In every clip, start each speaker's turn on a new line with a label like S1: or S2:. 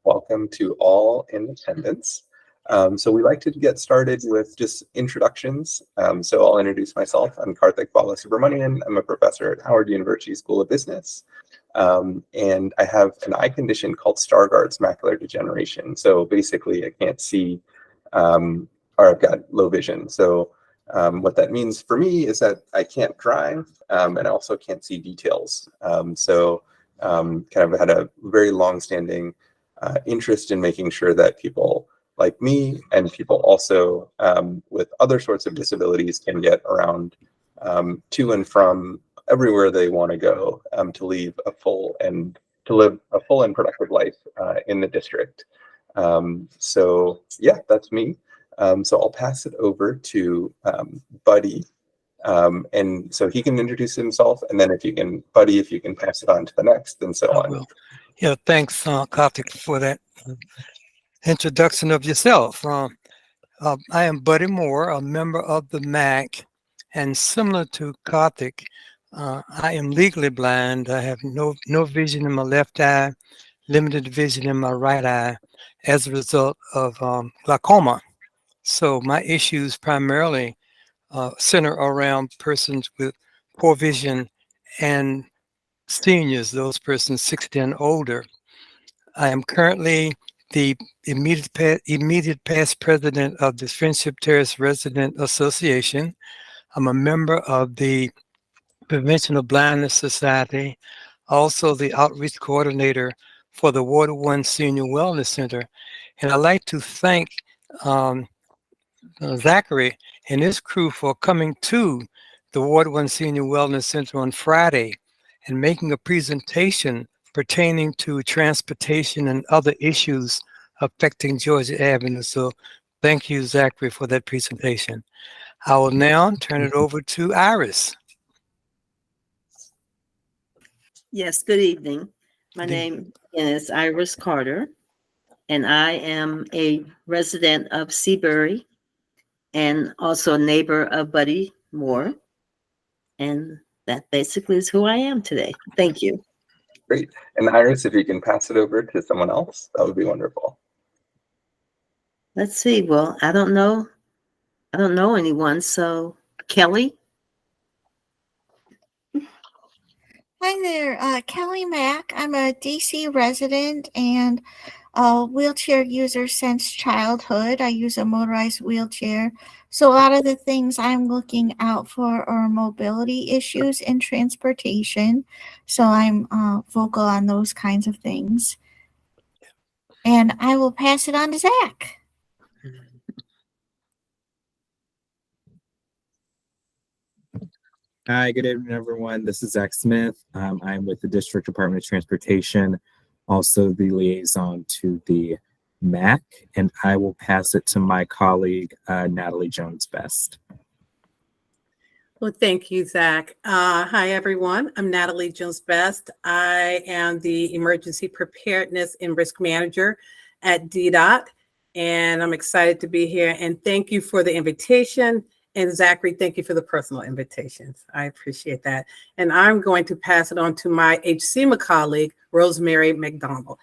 S1: Welcome to all in attendance. So we like to get started with just introductions. So I'll introduce myself. I'm Karthik Balasubramanian. I'm a professor at Howard University School of Business. And I have an eye condition called Stargardt's macular degeneration. So basically I can't see, or I've got low vision. So what that means for me is that I can't drive, and I also can't see details. Kind of had a very long-standing interest in making sure that people like me and people also with other sorts of disabilities can get around to and from everywhere they want to go to live a full and productive life in the district. So yeah, that's me. So I'll pass it over to Buddy. And so he can introduce himself, and then if you can pass it on to the next, and so on.
S2: Yeah, thanks, Karthik, for that introduction of yourself. I am Buddy Moore, a member of the MAAC, and similar to Karthik, I am legally blind. I have no vision in my left eye, limited vision in my right eye as a result of glaucoma. So my issues primarily center around persons with poor vision and seniors, those persons 60 and older. I am currently the immediate past president of the Friendship Terrace Resident Association. I'm a member of the Prevention of Blindness Society, also the outreach coordinator for the Ward 1 Senior Wellness Center. And I'd like to thank Zachary and his crew for coming to the Ward 1 Senior Wellness Center on Friday and making a presentation pertaining to transportation and other issues affecting Georgia Avenue. So thank you, Zachary, for that presentation. I will now turn it over to Iris.
S3: Yes, good evening. My name is Iris Carter, and I am a resident of Seabury and also a neighbor of Buddy Moore. And that basically is who I am today. Thank you.
S1: Great. And Iris, if you can pass it over to someone else, that would be wonderful.
S3: Let's see. Well, I don't know anyone. So Kelly.
S4: Hi there, Kelly Mack. I'm a DC resident and a wheelchair user since childhood. I use a motorized wheelchair. So a lot of the things I'm looking out for are mobility issues in transportation. So I'm vocal on those kinds of things. And I will pass it on to Zach.
S5: Hi, good evening, everyone. This is Zach Smith. I'm with the District Department of Transportation, also the liaison to the MAAC, and I will pass it to my colleague, Natalie Jones-Best.
S6: Well, thank you, Zach. Hi, everyone. I'm Natalie Jones-Best. I am the Emergency Preparedness and Risk Manager at DDOT, and I'm excited to be here. And thank you for the invitation. And Zachary, thank you for the personal invitations. I appreciate that. And I'm going to pass it on to my HCMA colleague, Rosemary McDonnell.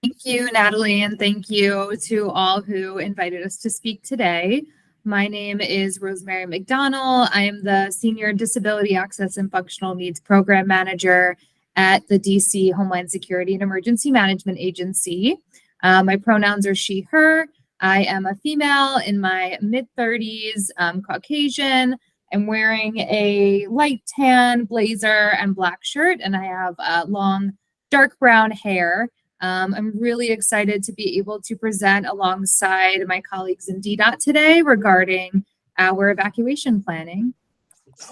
S7: Thank you, Natalie, and thank you to all who invited us to speak today. My name is Rosemary McDonnell. I am the Senior Disability Access and Functional Needs Program Manager at the DC Homeland Security and Emergency Management Agency. My pronouns are she, her. I am a female in my mid-30s, Caucasian. I'm wearing a light tan blazer and black shirt, and I have long, dark brown hair. I'm really excited to be able to present alongside my colleagues in DDOT today regarding our evacuation planning.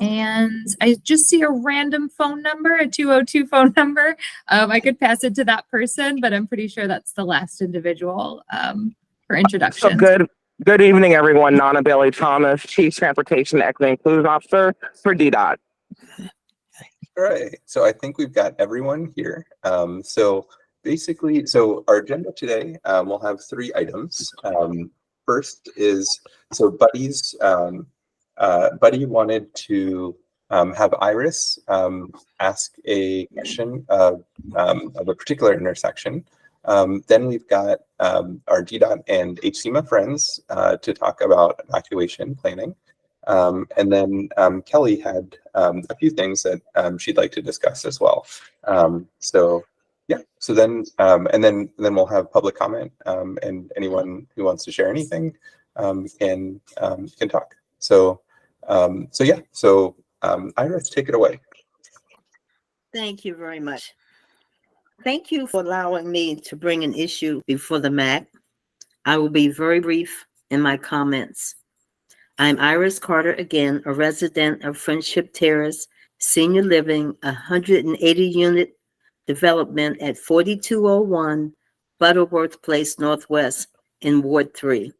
S7: And I just see a random phone number, a 202 phone number. I could pass it to that person, but I'm pretty sure that's the last individual for introduction.
S8: So good evening, everyone. Nana Bailey Thomas, Chief Transportation Equity Inclusion Officer for DDOT.
S1: All right. So I think we've got everyone here. So basically, our agenda today, we'll have 3 items. First is, so Buddy wanted to have Iris ask a question of a particular intersection. Then we've got our DDOT and HCMA friends to talk about evacuation planning. And then Kelly had a few things that she'd like to discuss as well. So yeah, so then and then we'll have public comment, and anyone who wants to share anything can talk. So yeah, so Iris, take it away.
S3: Thank you very much. Thank you for allowing me to bring an issue before the MAAC. I will be very brief in my comments. I'm Iris Carter again, a resident of Friendship Terrace Senior Living, 180-unit development at 4201 Butterworth Place Northwest in Ward 3.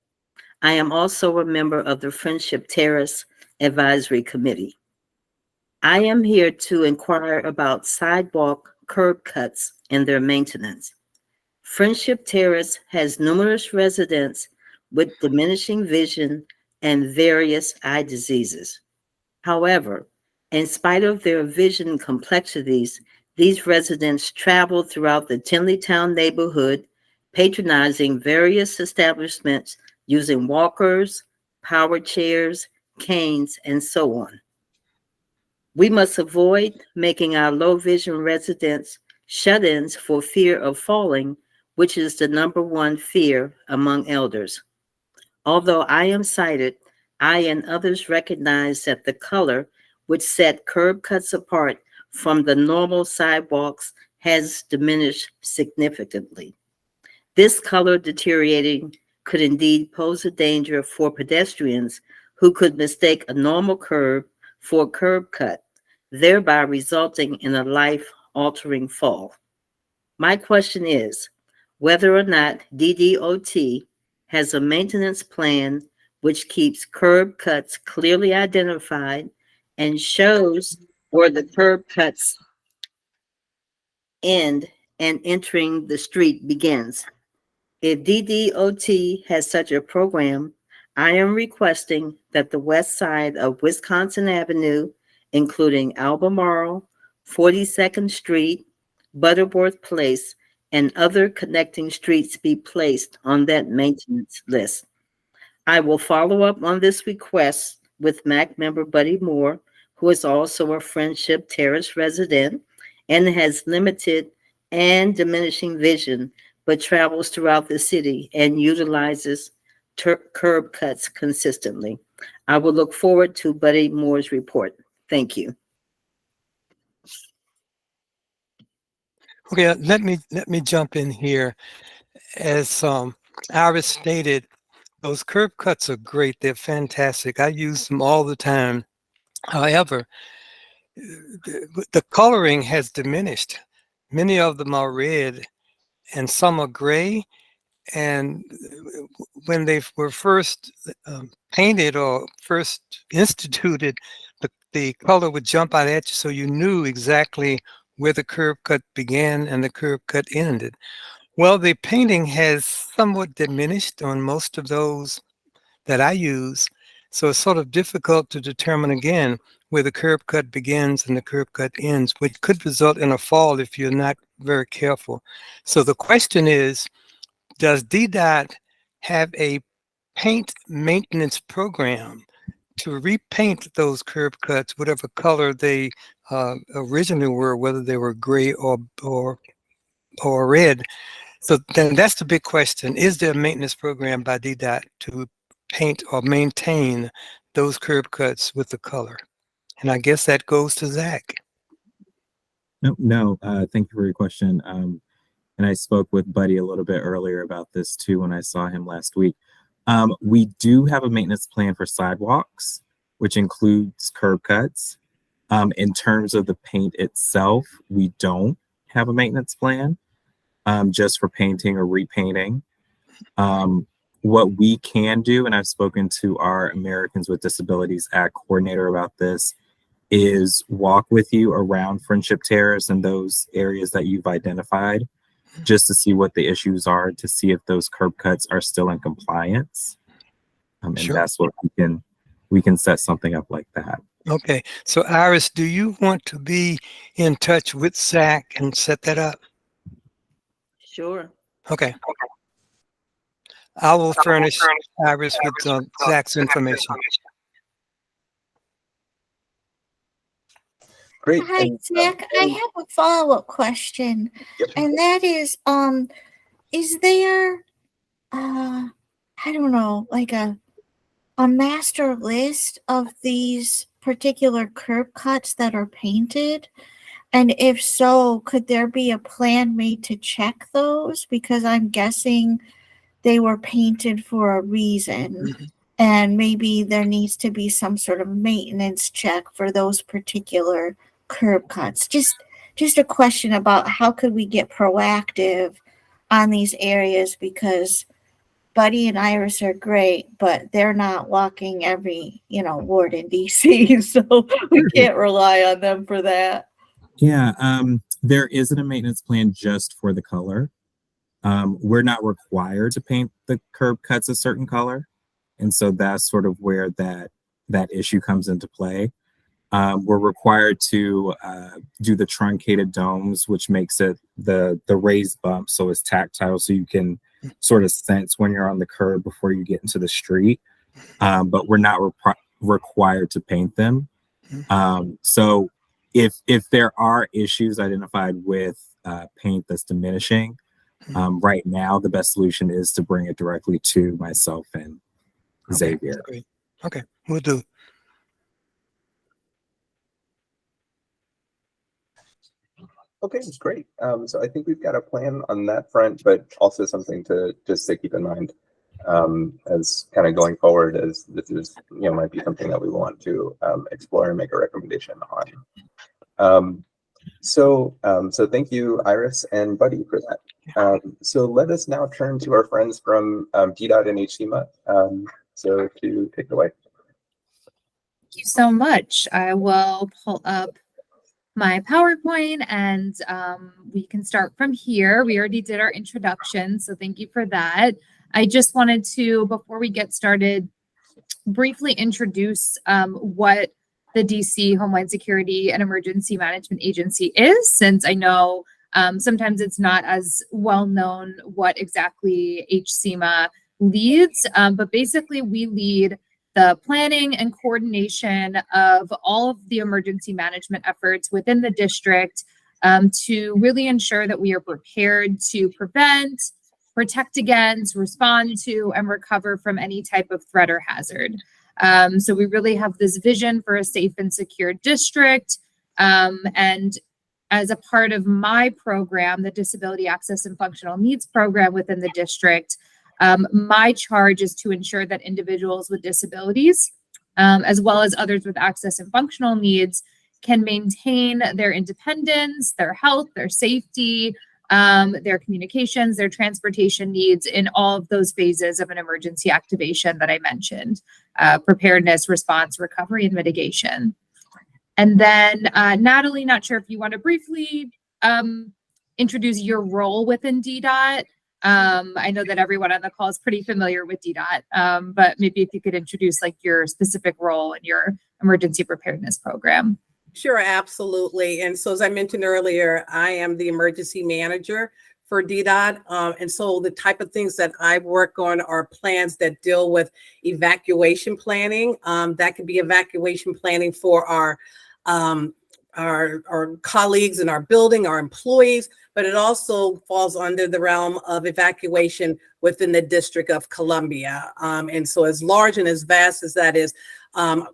S3: I am also a member of the Friendship Terrace Advisory Committee. I am here to inquire about sidewalk curb cuts and their maintenance. Friendship Terrace has numerous residents with diminishing vision and various eye diseases. However, in spite of their vision complexities, these residents travel throughout the Tinleytown neighborhood, patronizing various establishments using walkers, power chairs, canes, and so on. We must avoid making our low vision residents shut-ins for fear of falling, which is the #1 fear among elders. Although I am sighted, I and others recognize that the color, which set curb cuts apart from the normal sidewalks, has diminished significantly. This color deteriorating could indeed pose a danger for pedestrians who could mistake a normal curb for a curb cut, thereby resulting in a life-altering fall. My question is whether or not DDOT has a maintenance plan which keeps curb cuts clearly identified and shows where the curb cuts end and entering the street begins. If DDOT has such a program, I am requesting that the west side of Wisconsin Avenue, including Albemarle, 42nd Street, Butterworth Place, and other connecting streets be placed on that maintenance list. I will follow up on this request with MAAC member Buddy Moore, who is also a Friendship Terrace resident and has limited and diminishing vision, but travels throughout the city and utilizes curb cuts consistently. I will look forward to Buddy Moore's report. Thank you.
S2: Okay, let me jump in here. As Iris stated, those curb cuts are great. They're fantastic. I use them all the time. However, the coloring has diminished. Many of them are red and some are gray. And when they were first painted or first instituted, the color would jump out at you, so you knew exactly where the curb cut began and the curb cut ended. Well, the painting has somewhat diminished on most of those that I use, so it's sort of difficult to determine again where the curb cut begins and the curb cut ends, which could result in a fall if you're not very careful. So the question is, does DDOT have a paint maintenance program to repaint those curb cuts, whatever color they originally were, whether they were gray or red? So then that's the big question. Is there a maintenance program by DDOT to paint or maintain those curb cuts with the color? And I guess that goes to Zach.
S5: No, thank you for your question. And I spoke with Buddy a little bit earlier about this too when I saw him last week. We do have a maintenance plan for sidewalks, which includes curb cuts. In terms of the paint itself, we don't have a maintenance plan just for painting or repainting. What we can do, and I've spoken to our Americans with Disabilities Act coordinator about this, is walk with you around Friendship Terrace and those areas that you've identified, just to see what the issues are, to see if those curb cuts are still in compliance. And
S2: Sure.
S5: that's what we can set something up like that.
S2: Okay. So Iris, do you want to be in touch with Zach and set that up?
S3: Sure.
S2: Okay. I will furnish Iris with Zach's information.
S1: Great.
S4: Hi,
S1: And,
S4: Zach. I have a follow-up question,
S1: Yep.
S4: and that is there, I don't know, like a master list of these particular curb cuts that are painted? And if so, could there be a plan made to check those? Because I'm guessing they were painted for a reason.
S2: Mhm.
S4: And maybe there needs to be some sort of maintenance check for those particular curb cuts. Just a question about how could we get proactive on these areas, because Buddy and Iris are great, but they're not walking every, ward in DC. So we can't rely on them for that.
S5: Yeah, there isn't a maintenance plan just for the color. We're not required to paint the curb cuts a certain color. And so that's sort of where that issue comes into play. We're required to do the truncated domes, which makes it the raised bump, so it's tactile, so you can sort of sense when you're on the curb before you get into the street. But we're not required to paint them. So if there are issues identified with paint that's diminishing, right now the best solution is to bring it directly to myself and Xavier.
S2: Great. Okay, we'll do.
S1: Okay, great. So I think we've got a plan on that front, but also something to keep in mind as kind of going forward, as this is, might be something that we want to explore and make a recommendation on. So thank you, Iris and Buddy, for that. So let us now turn to our friends from DDOT and HCMA. So to take it away.
S7: Thank you so much. I will pull up my PowerPoint and we can start from here. We already did our introduction, so thank you for that. I just wanted to, before we get started, briefly introduce what the DC Homeland Security and Emergency Management Agency is, since I know sometimes it's not as well known what exactly HCMA leads, but basically we lead the planning and coordination of all of the emergency management efforts within the district to really ensure that we are prepared to prevent, protect against, respond to, and recover from any type of threat or hazard. So we really have this vision for a safe and secure district. And as a part of my program, the Disability Access and Functional Needs Program within the district, my charge is to ensure that individuals with disabilities, as well as others with access and functional needs, can maintain their independence, their health, their safety, their communications, their transportation needs in all of those phases of an emergency activation that I mentioned: preparedness, response, recovery, and mitigation. And then Natalie, not sure if you want to briefly introduce your role within DDOT. I know that everyone on the call is pretty familiar with DDOT, but maybe if you could introduce like your specific role in your emergency preparedness program.
S6: Sure, absolutely. And so as I mentioned earlier, I am the emergency manager for DDOT. And so the type of things that I work on are plans that deal with evacuation planning. That could be evacuation planning for our colleagues in our building, our employees, but it also falls under the realm of evacuation within the District of Columbia. And so as large and as vast as that is,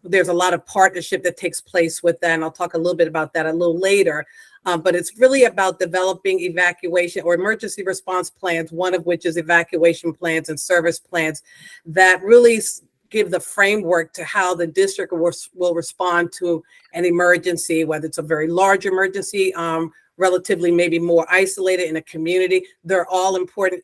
S6: there's a lot of partnership that takes place with that. And I'll talk a little bit about that a little later. But it's really about developing evacuation or emergency response plans, one of which is evacuation plans and service plans that really give the framework to how the district will respond to an emergency, whether it's a very large emergency, relatively maybe more isolated in a community. They're all important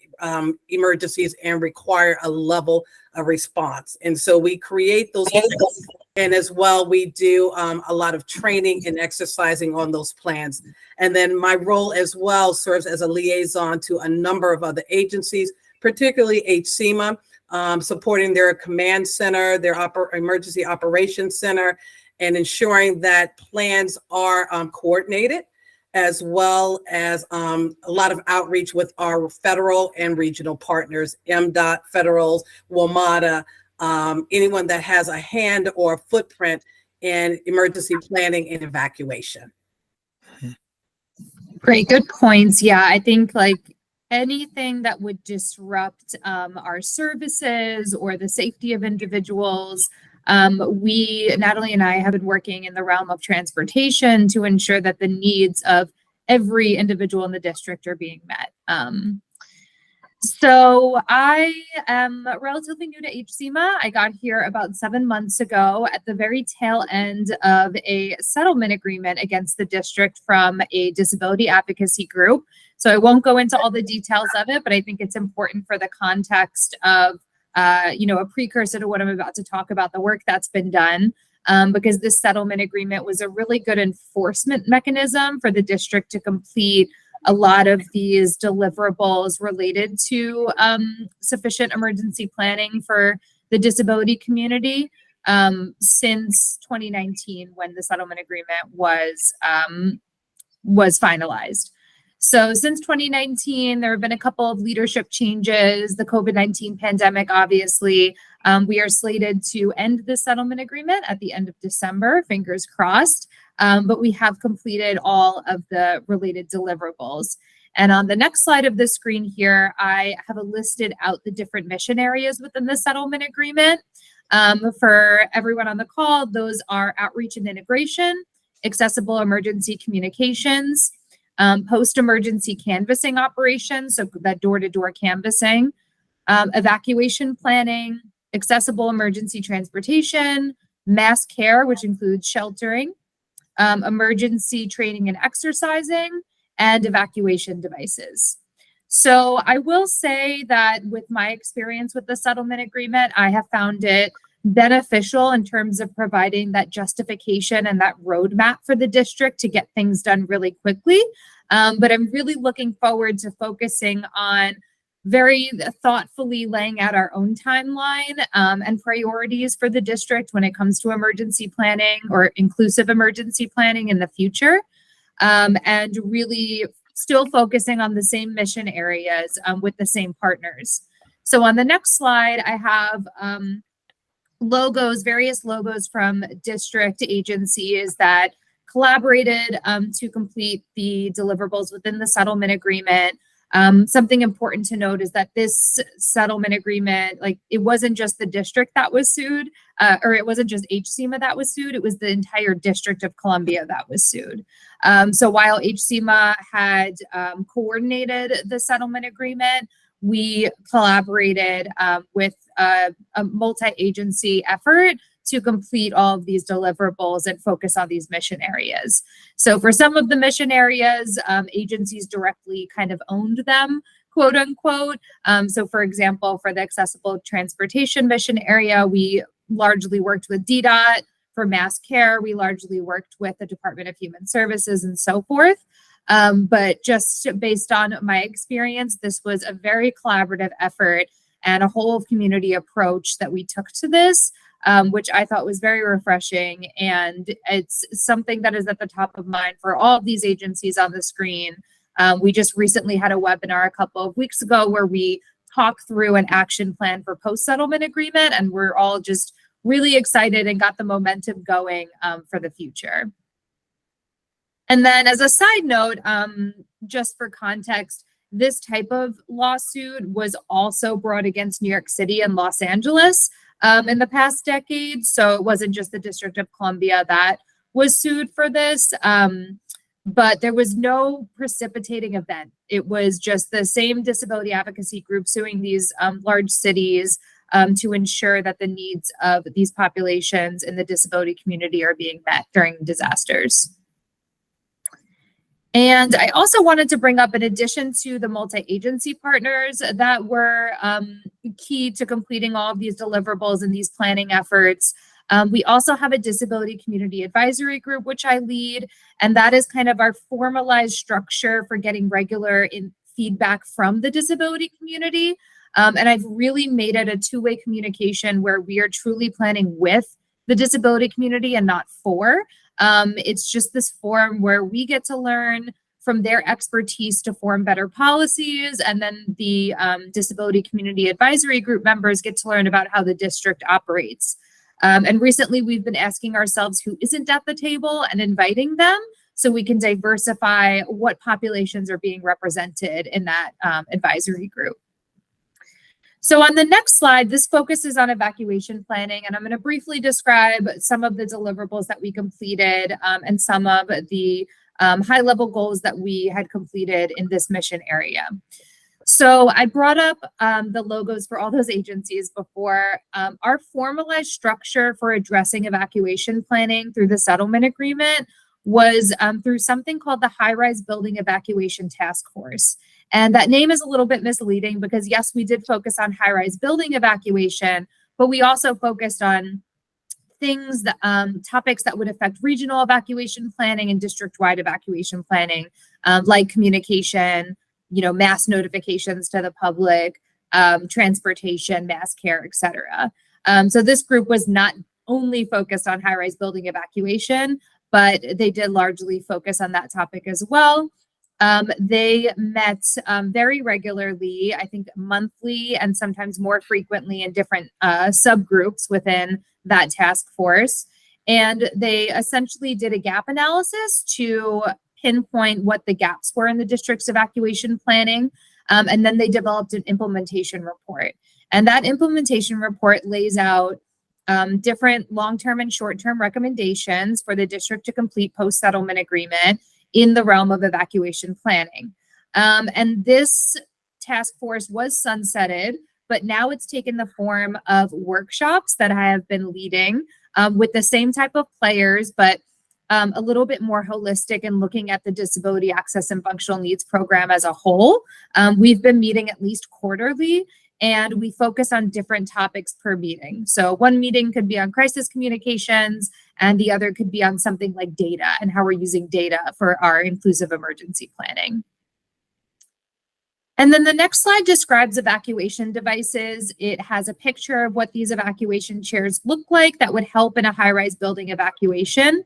S6: emergencies and require a level of response. And so we create those plans, and as well, we do a lot of training and exercising on those plans. And then my role as well serves as a liaison to a number of other agencies, particularly HCMA, supporting their command center, their emergency operations center, and ensuring that plans are coordinated, as well as a lot of outreach with our federal and regional partners, MDOT, federals, WMATA, anyone that has a hand or a footprint in emergency planning and evacuation.
S7: Great, good points. Yeah, I think like anything that would disrupt our services or the safety of individuals. Natalie and I have been working in the realm of transportation to ensure that the needs of every individual in the district are being met. So I am relatively new to HCMA. I got here about 7 months ago at the very tail end of a settlement agreement against the district from a disability advocacy group. So I won't go into all the details of it, but I think it's important for the context of, a precursor to what I'm about to talk about, the work that's been done, because this settlement agreement was a really good enforcement mechanism for the district to complete a lot of these deliverables related to sufficient emergency planning for the disability community since 2019, when the settlement agreement was finalized. So since 2019, there have been a couple of leadership changes, the COVID-19 pandemic, obviously. We are slated to end the settlement agreement at the end of December, fingers crossed. But we have completed all of the related deliverables. And on the next slide of the screen here, I have listed out the different mission areas within the settlement agreement. For everyone on the call, those are outreach and integration, accessible emergency communications, post-emergency canvassing operations, so that door-to-door canvassing, evacuation planning, accessible emergency transportation, mass care, which includes sheltering, emergency training and exercising, and evacuation devices. So I will say that with my experience with the settlement agreement, I have found it beneficial in terms of providing that justification and that roadmap for the district to get things done really quickly. But I'm really looking forward to focusing on very thoughtfully laying out our own timeline and priorities for the district when it comes to emergency planning or inclusive emergency planning in the future, and really still focusing on the same mission areas with the same partners. So on the next slide, I have logos, various logos from district agencies that collaborated to complete the deliverables within the settlement agreement. Something important to note is that this settlement agreement, like, it wasn't just the district that was sued, or it wasn't just HCMA that was sued, it was the entire District of Columbia that was sued. So while HCMA had coordinated the settlement agreement, we collaborated with a multi-agency effort to complete all of these deliverables and focus on these mission areas. So for some of the mission areas, agencies directly kind of owned them, quote unquote. So for example, for the accessible transportation mission area, we largely worked with DDOT. For mass care, we largely worked with the Department of Human Services and so forth. But just based on my experience, this was a very collaborative effort and a whole of community approach that we took to this, which I thought was very refreshing. And it's something that is at the top of mind for all of these agencies on the screen. We just recently had a webinar a couple of weeks ago where we talked through an action plan for post-settlement agreement, and we're all just really excited and got the momentum going for the future. And then as a side note, just for context, this type of lawsuit was also brought against New York City and Los Angeles in the past decade. So it wasn't just the District of Columbia that was sued for this, but there was no precipitating event. It was just the same disability advocacy group suing these large cities to ensure that the needs of these populations in the disability community are being met during disasters. And I also wanted to bring up, in addition to the multi-agency partners that were key to completing all of these deliverables and these planning efforts, we also have a disability community advisory group, which I lead, and that is kind of our formalized structure for getting regular feedback from the disability community. And I've really made it a two-way communication where we are truly planning with the disability community and not for. It's just this forum where we get to learn from their expertise to form better policies, and then the disability community advisory group members get to learn about how the district operates. And recently we've been asking ourselves who isn't at the table and inviting them so we can diversify what populations are being represented in that advisory group. So on the next slide, this focuses on evacuation planning, and I'm going to briefly describe some of the deliverables that we completed and some of the high-level goals that we had completed in this mission area. So I brought up the logos for all those agencies before. Our formalized structure for addressing evacuation planning through the settlement agreement was through something called the High-Rise Building Evacuation Task Force. And that name is a little bit misleading because yes, we did focus on high-rise building evacuation, but we also focused on things that topics that would affect regional evacuation planning and district-wide evacuation planning, like communication, mass notifications to the public, transportation, mass care, etc. So this group was not only focused on high-rise building evacuation, but they did largely focus on that topic as well. They met very regularly, I think monthly and sometimes more frequently in different subgroups within that task force. And they essentially did a gap analysis to pinpoint what the gaps were in the district's evacuation planning. And then they developed an implementation report. And that implementation report lays out different long-term and short-term recommendations for the district to complete post-settlement agreement in the realm of evacuation planning. And this task force was sunsetted, but now it's taken the form of workshops that I have been leading with the same type of players, but a little bit more holistic and looking at the disability access and functional needs program as a whole. We've been meeting at least quarterly, and we focus on different topics per meeting. So one meeting could be on crisis communications, and the other could be on something like data and how we're using data for our inclusive emergency planning. And then the next slide describes evacuation devices. It has a picture of what these evacuation chairs look like that would help in a high-rise building evacuation.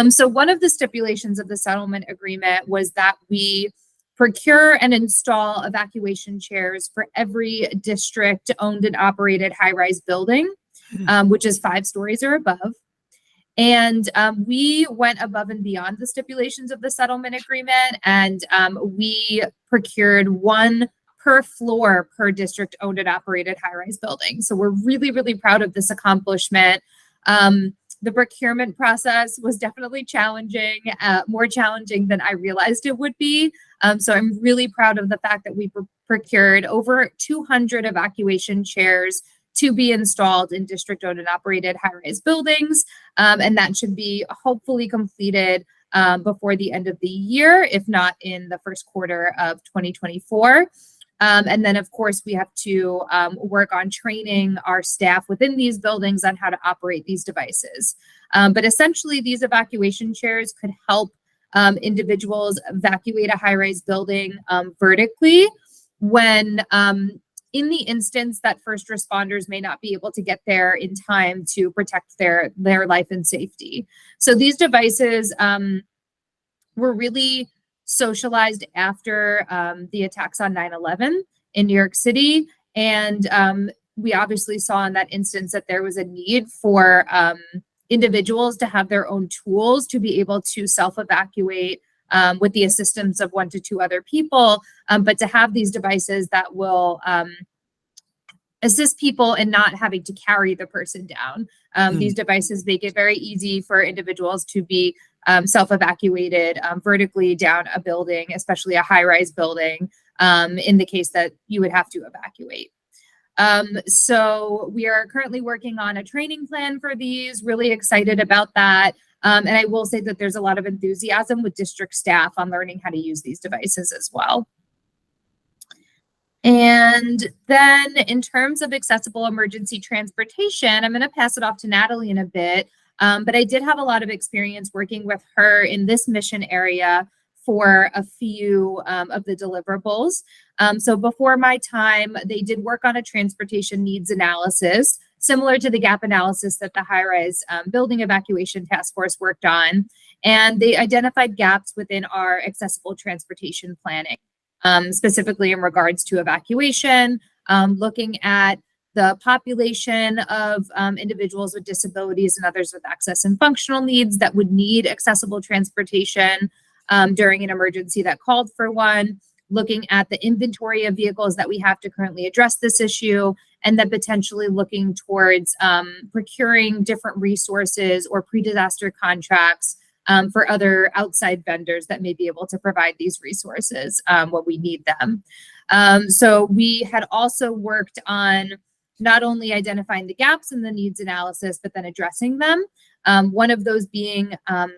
S7: So one of the stipulations of the settlement agreement was that we procure and install evacuation chairs for every district owned and operated high-rise building, which is 5 stories or above. And we went above and beyond the stipulations of the settlement agreement, and we procured 1 per floor per district owned and operated high-rise building. So we're really, really proud of this accomplishment. The procurement process was definitely challenging, more challenging than I realized it would be. So I'm really proud of the fact that we procured over 200 evacuation chairs to be installed in district-owned and operated high-rise buildings. And that should be hopefully completed before the end of the year, if not in the first quarter of 2024. And then, of course, we have to work on training our staff within these buildings on how to operate these devices. But essentially, these evacuation chairs could help individuals evacuate a high-rise building vertically when in the instance that first responders may not be able to get there in time to protect their life and safety. So these devices were really socialized after the attacks on 9/11 in New York City. And we obviously saw in that instance that there was a need for individuals to have their own tools to be able to self-evacuate with the assistance of 1 to 2 other people, but to have these devices that will assist people in not having to carry the person down. These devices make it very easy for individuals to be self-evacuated vertically down a building, especially a high-rise building, in the case that you would have to evacuate. So we are currently working on a training plan for these, really excited about that. And I will say that there's a lot of enthusiasm with district staff on learning how to use these devices as well. And then in terms of accessible emergency transportation, I'm going to pass it off to Natalie in a bit. But I did have a lot of experience working with her in this mission area for a few of the deliverables. So before my time, they did work on a transportation needs analysis similar to the gap analysis that the high-rise building evacuation task force worked on. And they identified gaps within our accessible transportation planning, specifically in regards to evacuation, looking at the population of individuals with disabilities and others with access and functional needs that would need accessible transportation during an emergency that called for one, looking at the inventory of vehicles that we have to currently address this issue, and then potentially looking towards procuring different resources or pre-disaster contracts for other outside vendors that may be able to provide these resources when we need them. So we had also worked on not only identifying the gaps in the needs analysis, but then addressing them. One of those being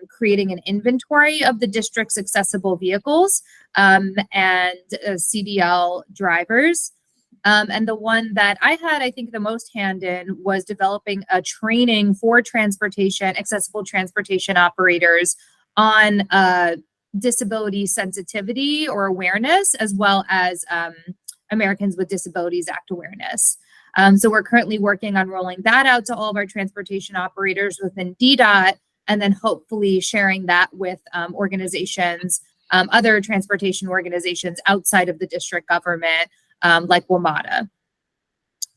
S7: creating an inventory of the district's accessible vehicles and CDL drivers. And the one that I had, I think, the most hand in was developing a training for accessible transportation operators on disability sensitivity or awareness, as well as Americans with Disabilities Act awareness. So we're currently working on rolling that out to all of our transportation operators within DDOT, and then hopefully sharing that with organizations, other transportation organizations outside of the district government, like WMATA.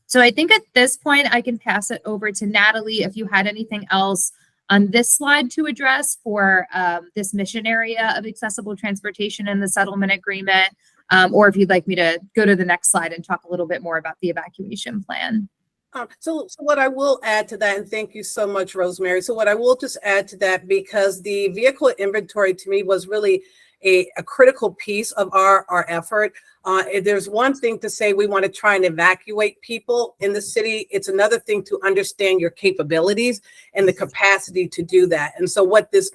S7: So I think at this point, I can pass it over to Natalie if you had anything else on this slide to address for this mission area of accessible transportation and the settlement agreement, or if you'd like me to go to the next slide and talk a little bit more about the evacuation plan.
S6: So what I will add to that, and thank you so much, Rosemary. So what I will just add to that, because the vehicle inventory to me was really a critical piece of our effort. There's one thing to say we want to try and evacuate people in the city. It's another thing to understand your capabilities and the capacity to do that. And so what this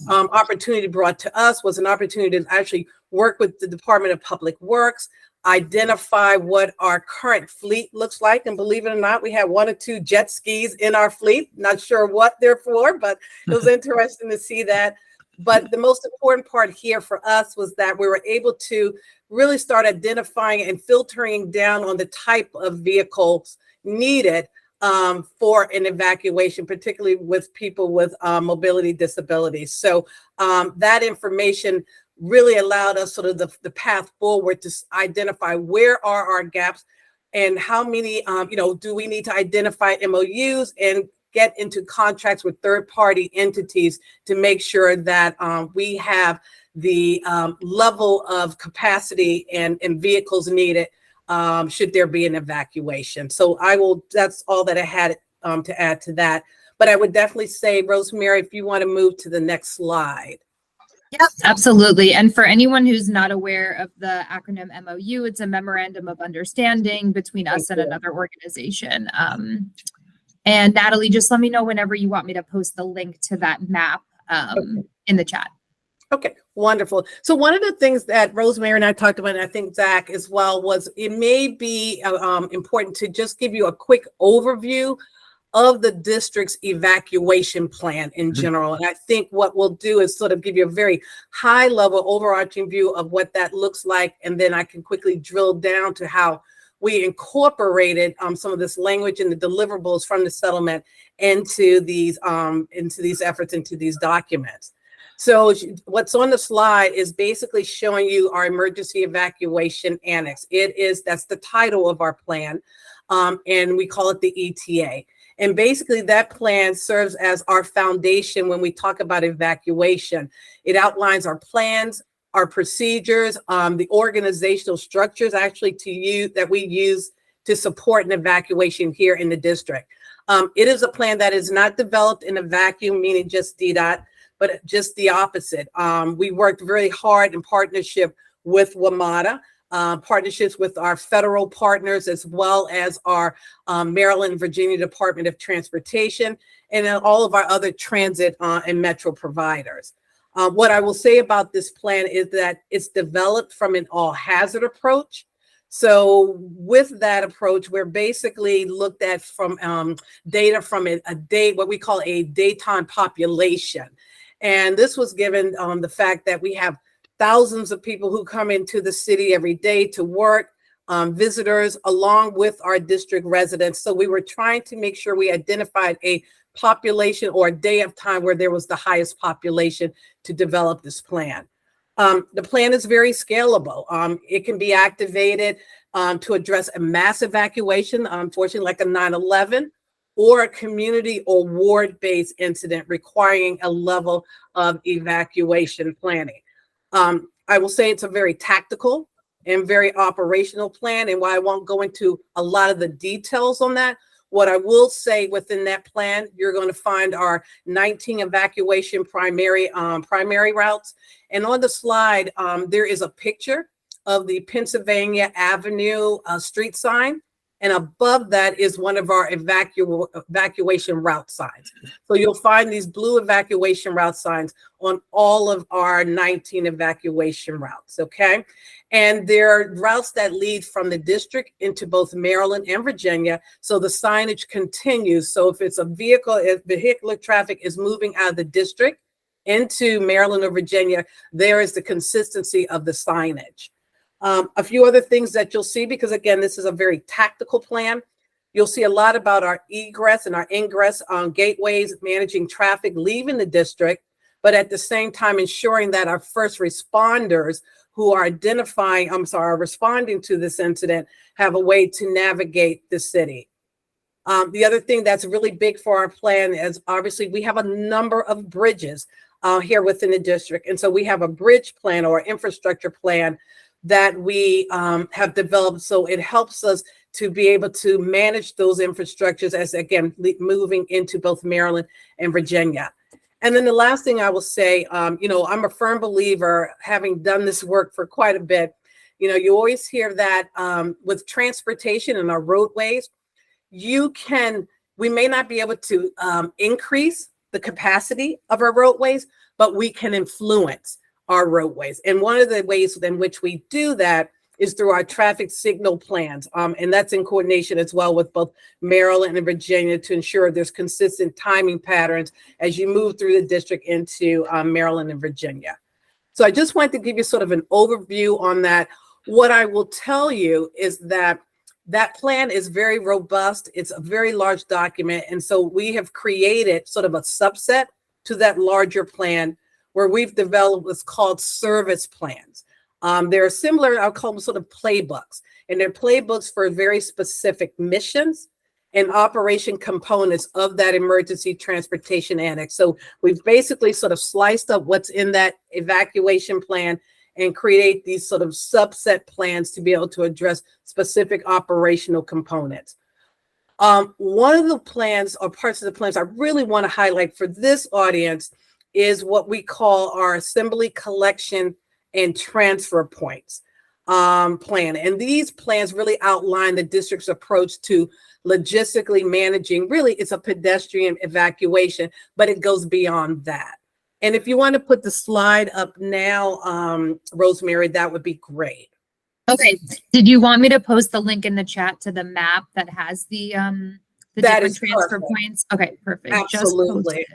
S6: opportunity brought to us was an opportunity to actually work with the Department of Public Works, identify what our current fleet looks like. And believe it or not, we had 1 or 2 jet skis in our fleet. Not sure what they're for, but it was interesting to see that. But the most important part here for us was that we were able to really start identifying and filtering down on the type of vehicles needed for an evacuation, particularly with people with mobility disabilities. So that information really allowed us sort of the path forward to identify where are our gaps and how many, do we need to identify MOUs and get into contracts with third-party entities to make sure that we have the level of capacity and vehicles needed should there be an evacuation. So that's all that I had to add to that. But I would definitely say, Rosemary, if you want to move to the next slide.
S7: Yep, absolutely. And for anyone who's not aware of the acronym MOU, it's a memorandum of understanding between us and another organization. And Natalie, just let me know whenever you want me to post the link to that map in the chat.
S6: Okay, wonderful. So one of the things that Rosemary and I talked about, and I think Zach as well, was it may be important to just give you a quick overview of the district's evacuation plan in general. And I think what we'll do is sort of give you a very high level overarching view of what that looks like. And then I can quickly drill down to how we incorporated some of this language and the deliverables from the settlement into these efforts, into these documents. So what's on the slide is basically showing you our emergency evacuation annex. That's the title of our plan, and we call it the ETA. And basically that plan serves as our foundation when we talk about evacuation. It outlines our plans, our procedures, the organizational structures actually that we use to support an evacuation here in the district. It is a plan that is not developed in a vacuum, meaning just DDOT, but just the opposite. We worked very hard in partnership with WMATA, partnerships with our federal partners, as well as our Maryland and Virginia Department of Transportation, and then all of our other transit and metro providers. What I will say about this plan is that it's developed from an all-hazard approach. So with that approach, we're basically looked at from data from what we call a daytime population. And this was given the fact that we have thousands of people who come into the city every day to work, visitors along with our district residents. So we were trying to make sure we identified a population or a day of time where there was the highest population to develop this plan. The plan is very scalable. It can be activated to address a mass evacuation, unfortunately, like a 9/11, or a community or ward-based incident requiring a level of evacuation planning. I will say it's a very tactical and very operational plan, and while I won't go into a lot of the details on that, what I will say within that plan, you're going to find our 19 evacuation primary routes. And on the slide, there is a picture of the Pennsylvania Avenue street sign. And above that is one of our evacuation route signs. So you'll find these blue evacuation route signs on all of our 19 evacuation routes, okay? And there are routes that lead from the district into both Maryland and Virginia. So the signage continues. So if it's a vehicle, if vehicular traffic is moving out of the district into Maryland or Virginia, there is the consistency of the signage. A few other things that you'll see, because again, this is a very tactical plan. You'll see a lot about our egress and our ingress gateways, managing traffic leaving the district, but at the same time ensuring that our first responders who are responding to this incident have a way to navigate the city. The other thing that's really big for our plan is obviously we have a number of bridges here within the district. And so we have a bridge plan or infrastructure plan that we have developed. So it helps us to be able to manage those infrastructures as, again, moving into both Maryland and Virginia. And then the last thing I will say, I'm a firm believer, having done this work for quite a bit, you always hear that with transportation and our roadways, we may not be able to increase the capacity of our roadways, but we can influence our roadways. And one of the ways in which we do that is through our traffic signal plans. And that's in coordination as well with both Maryland and Virginia to ensure there's consistent timing patterns as you move through the district into Maryland and Virginia. So I just wanted to give you sort of an overview on that. What I will tell you is that that plan is very robust. It's a very large document. And so we have created sort of a subset to that larger plan where we've developed what's called service plans. They're similar, I'll call them sort of playbooks, and they're playbooks for very specific missions and operation components of that emergency transportation annex. So we've basically sort of sliced up what's in that evacuation plan and create these sort of subset plans to be able to address specific operational components. One of the plans or parts of the plans I really want to highlight for this audience is what we call our assembly, collection, and transfer points plan. And these plans really outline the district's approach to logistically managing, really it's a pedestrian evacuation, but it goes beyond that. And if you want to put the slide up now, Rosemary, that would be great.
S7: Okay. Did you want me to post the link in the chat to the map that has the different transfer points? Okay, perfect.
S6: Absolutely.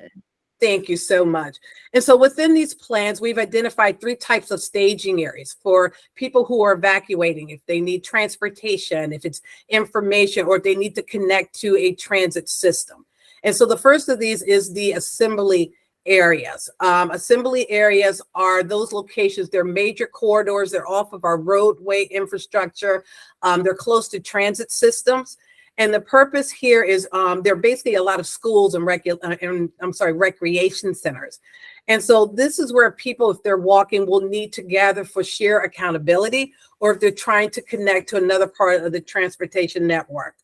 S6: Thank you so much. And so within these plans, we've identified 3 types of staging areas for people who are evacuating, if they need transportation, if it's information, or if they need to connect to a transit system. And so the first of these is the assembly areas. Assembly areas are those locations, they're major corridors, they're off of our roadway infrastructure, they're close to transit systems. And the purpose here is there are basically a lot of schools and recreation centers. And so this is where people, if they're walking, will need to gather for sheer accountability, or if they're trying to connect to another part of the transportation network.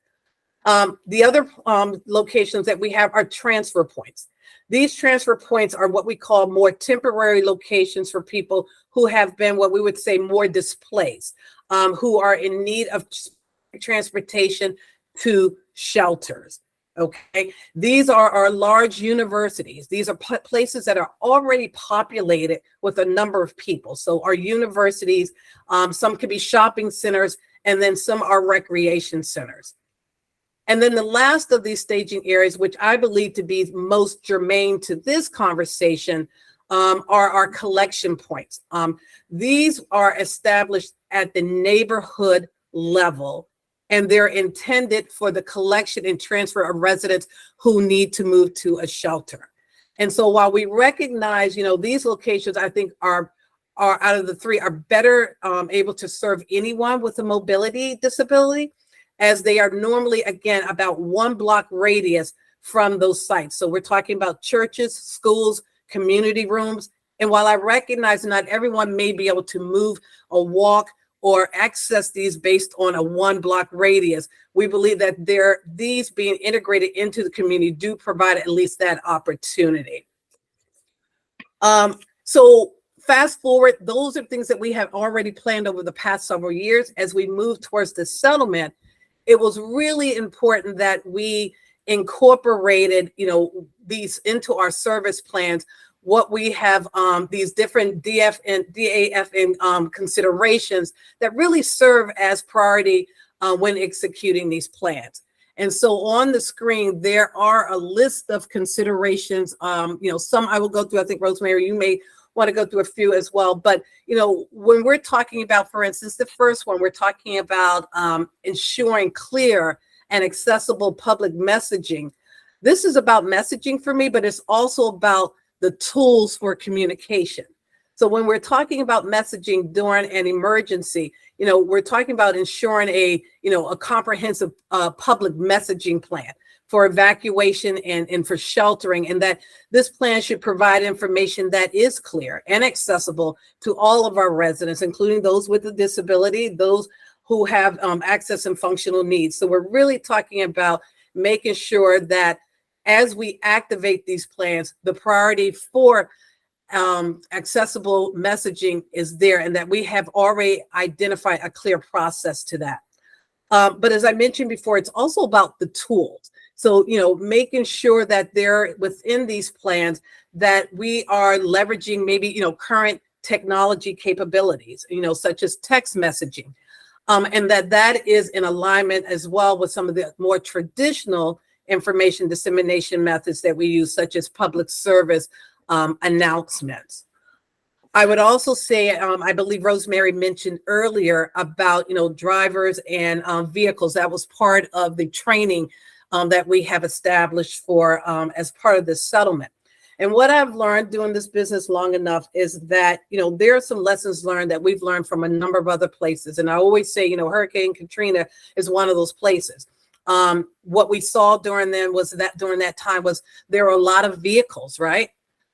S6: The other locations that we have are transfer points. These transfer points are what we call more temporary locations for people who have been what we would say more displaced, who are in need of transportation to shelters. Okay, these are our large universities. These are places that are already populated with a number of people. So our universities, some could be shopping centers, and then some are recreation centers. And then the last of these staging areas, which I believe to be most germane to this conversation, are our collection points. These are established at the neighborhood level, and they're intended for the collection and transfer of residents who need to move to a shelter. And so while we recognize, these locations, I think are out of the three are better able to serve anyone with a mobility disability, as they are normally, again, about 1 block radius from those sites. So we're talking about churches, schools, community rooms. And while I recognize not everyone may be able to move or walk or access these based on a 1 block radius, we believe that these being integrated into the community do provide at least that opportunity. So fast forward, those are things that we have already planned over the past several years. As we move towards the settlement, it was really important that we incorporated, these into our service plans. What we have, these different DF and DAF considerations that really serve as priority when executing these plans. And so on the screen, there are a list of considerations. Some I will go through. I think, Rosemary, you may want to go through a few as well. But, when we're talking about, for instance, the first one, we're talking about ensuring clear and accessible public messaging. This is about messaging for me, but it's also about the tools for communication. So when we're talking about messaging during an emergency, we're talking about ensuring a comprehensive public messaging plan for evacuation and for sheltering, and that this plan should provide information that is clear and accessible to all of our residents, including those with a disability, those who have access and functional needs. So we're really talking about making sure that as we activate these plans, the priority for accessible messaging is there, and that we have already identified a clear process to that. But as I mentioned before, it's also about the tools. So, making sure that they're within these plans, that we are leveraging maybe, current technology capabilities, such as text messaging, and that is in alignment as well with some of the more traditional information dissemination methods that we use, such as public service announcements. I would also say, I believe Rosemary mentioned earlier about, drivers and vehicles. That was part of the training that we have established for as part of this settlement. And what I've learned doing this business long enough is that, there are some lessons learned that we've learned from a number of other places. And I always say, Hurricane Katrina is one of those places. What we saw during that time was there were a lot of vehicles, right?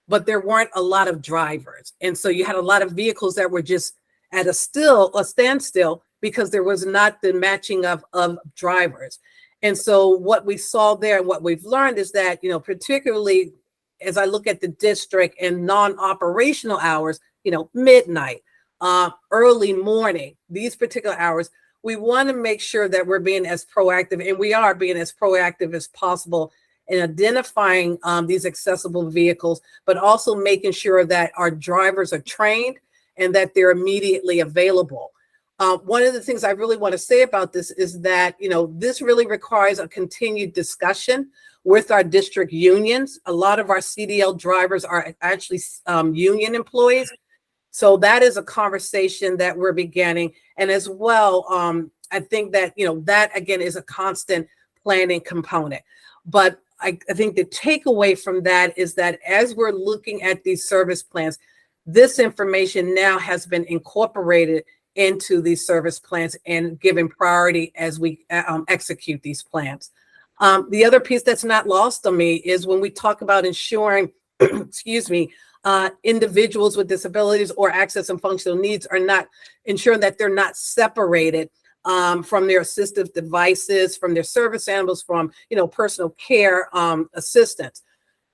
S6: But there weren't a lot of drivers. And so you had a lot of vehicles that were just at a standstill because there was not the matching of drivers. And so what we saw there and what we've learned is that, particularly as I look at the district and non-operational hours, midnight, early morning, these particular hours, we want to make sure that we're being as proactive, and we are being as proactive as possible in identifying these accessible vehicles, but also making sure that our drivers are trained and that they're immediately available. One of the things I really want to say about this is that, this really requires a continued discussion with our district unions. A lot of our CDL drivers are actually union employees. So that is a conversation that we're beginning. And as well, I think that, that again is a constant planning component. But I think the takeaway from that is that as we're looking at these service plans, this information now has been incorporated into these service plans and given priority as we execute these plans. The other piece that's not lost on me is when we talk about ensuring, individuals with disabilities or access and functional needs are not ensuring that they're not separated from their assistive devices, from their service animals, from, personal care assistance.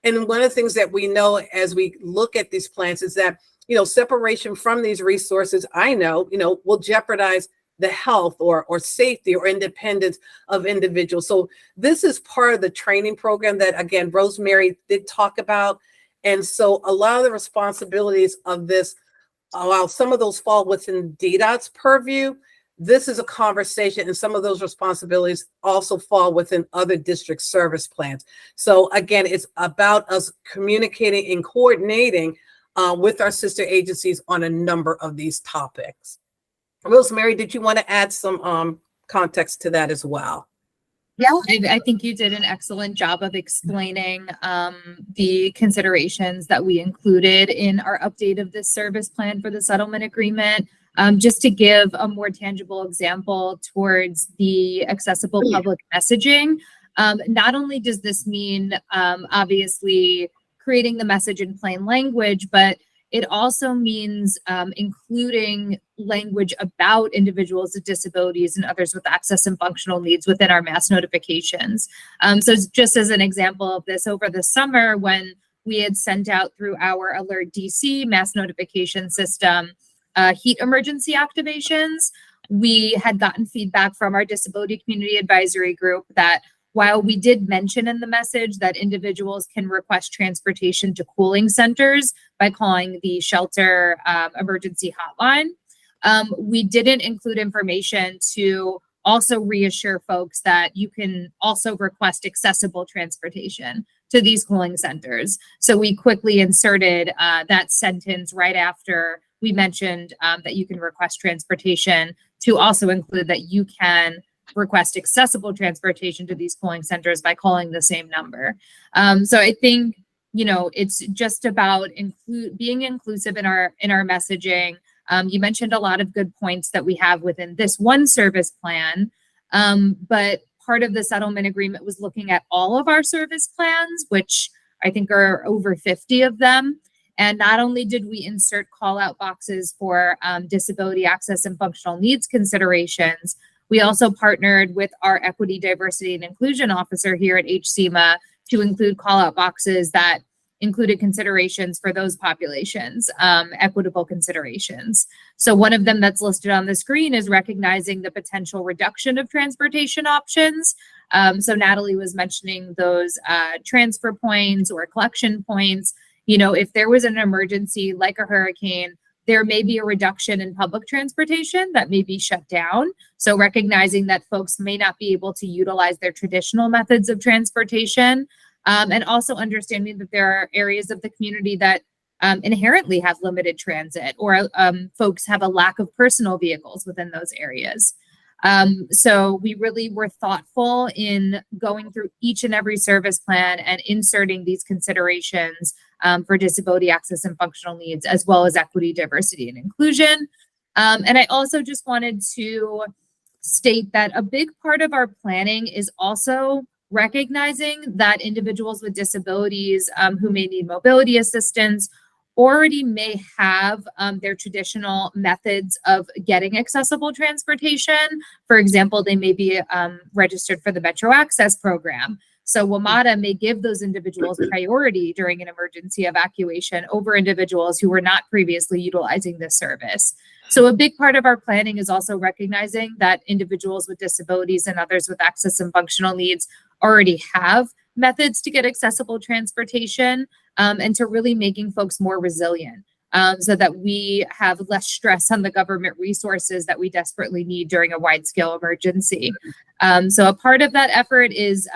S6: And one of the things that we know as we look at these plans is that, separation from these resources, will jeopardize the health or safety or independence of individuals. So this is part of the training program that, again, Rosemary did talk about. And so a lot of the responsibilities of this, while some of those fall within DDOT's purview, this is a conversation, and some of those responsibilities also fall within other district service plans. So again, it's about us communicating and coordinating with our sister agencies on a number of these topics. Rosemary, did you want to add some context to that as well?
S7: Yeah, I think you did an excellent job of explaining the considerations that we included in our update of this service plan for the settlement agreement. Just to give a more tangible example towards the accessible public messaging, not only does this mean obviously creating the message in plain language, but it also means including language about individuals with disabilities and others with access and functional needs within our mass notifications. So just as an example of this, over the summer when we had sent out through our Alert DC mass notification system heat emergency activations, we had gotten feedback from our disability community advisory group that while we did mention in the message that individuals can request transportation to cooling centers by calling the shelter emergency hotline, we didn't include information to also reassure folks that you can also request accessible transportation to these cooling centers. So we quickly inserted that sentence right after we mentioned that you can request transportation to also include that you can request accessible transportation to these cooling centers by calling the same number. So I think, you know, it's just about being inclusive in our messaging. You mentioned a lot of good points that we have within this one service plan, but part of the settlement agreement was looking at all of our service plans, which I think are over 50 of them. And not only did we insert call out boxes for disability access and functional needs considerations, we also partnered with our equity, diversity, and inclusion officer here at HCMA to include call out boxes that included considerations for those populations, equitable considerations. So one of them that's listed on the screen is recognizing the potential reduction of transportation options. So Natalie was mentioning those transfer points or collection points. You know, if there was an emergency like a hurricane, there may be a reduction in public transportation that may be shut down. So recognizing that folks may not be able to utilize their traditional methods of transportation, and also understanding that there are areas of the community that inherently have limited transit, or folks have a lack of personal vehicles within those areas. So we really were thoughtful in going through each and every service plan and inserting these considerations for disability access and functional needs, as well as equity, diversity, and inclusion. And I also just wanted to state that a big part of our planning is also recognizing that individuals with disabilities who may need mobility assistance already may have their traditional methods of getting accessible transportation. For example, they may be registered for the Metro Access program. So WMATA may give those individuals priority during an emergency evacuation over individuals who were not previously utilizing this service. So a big part of our planning is also recognizing that individuals with disabilities and others with access and functional needs already have methods to get accessible transportation, and to really making folks more resilient, so that we have less stress on the government resources that we desperately need during a wide-scale emergency. So a part of that effort is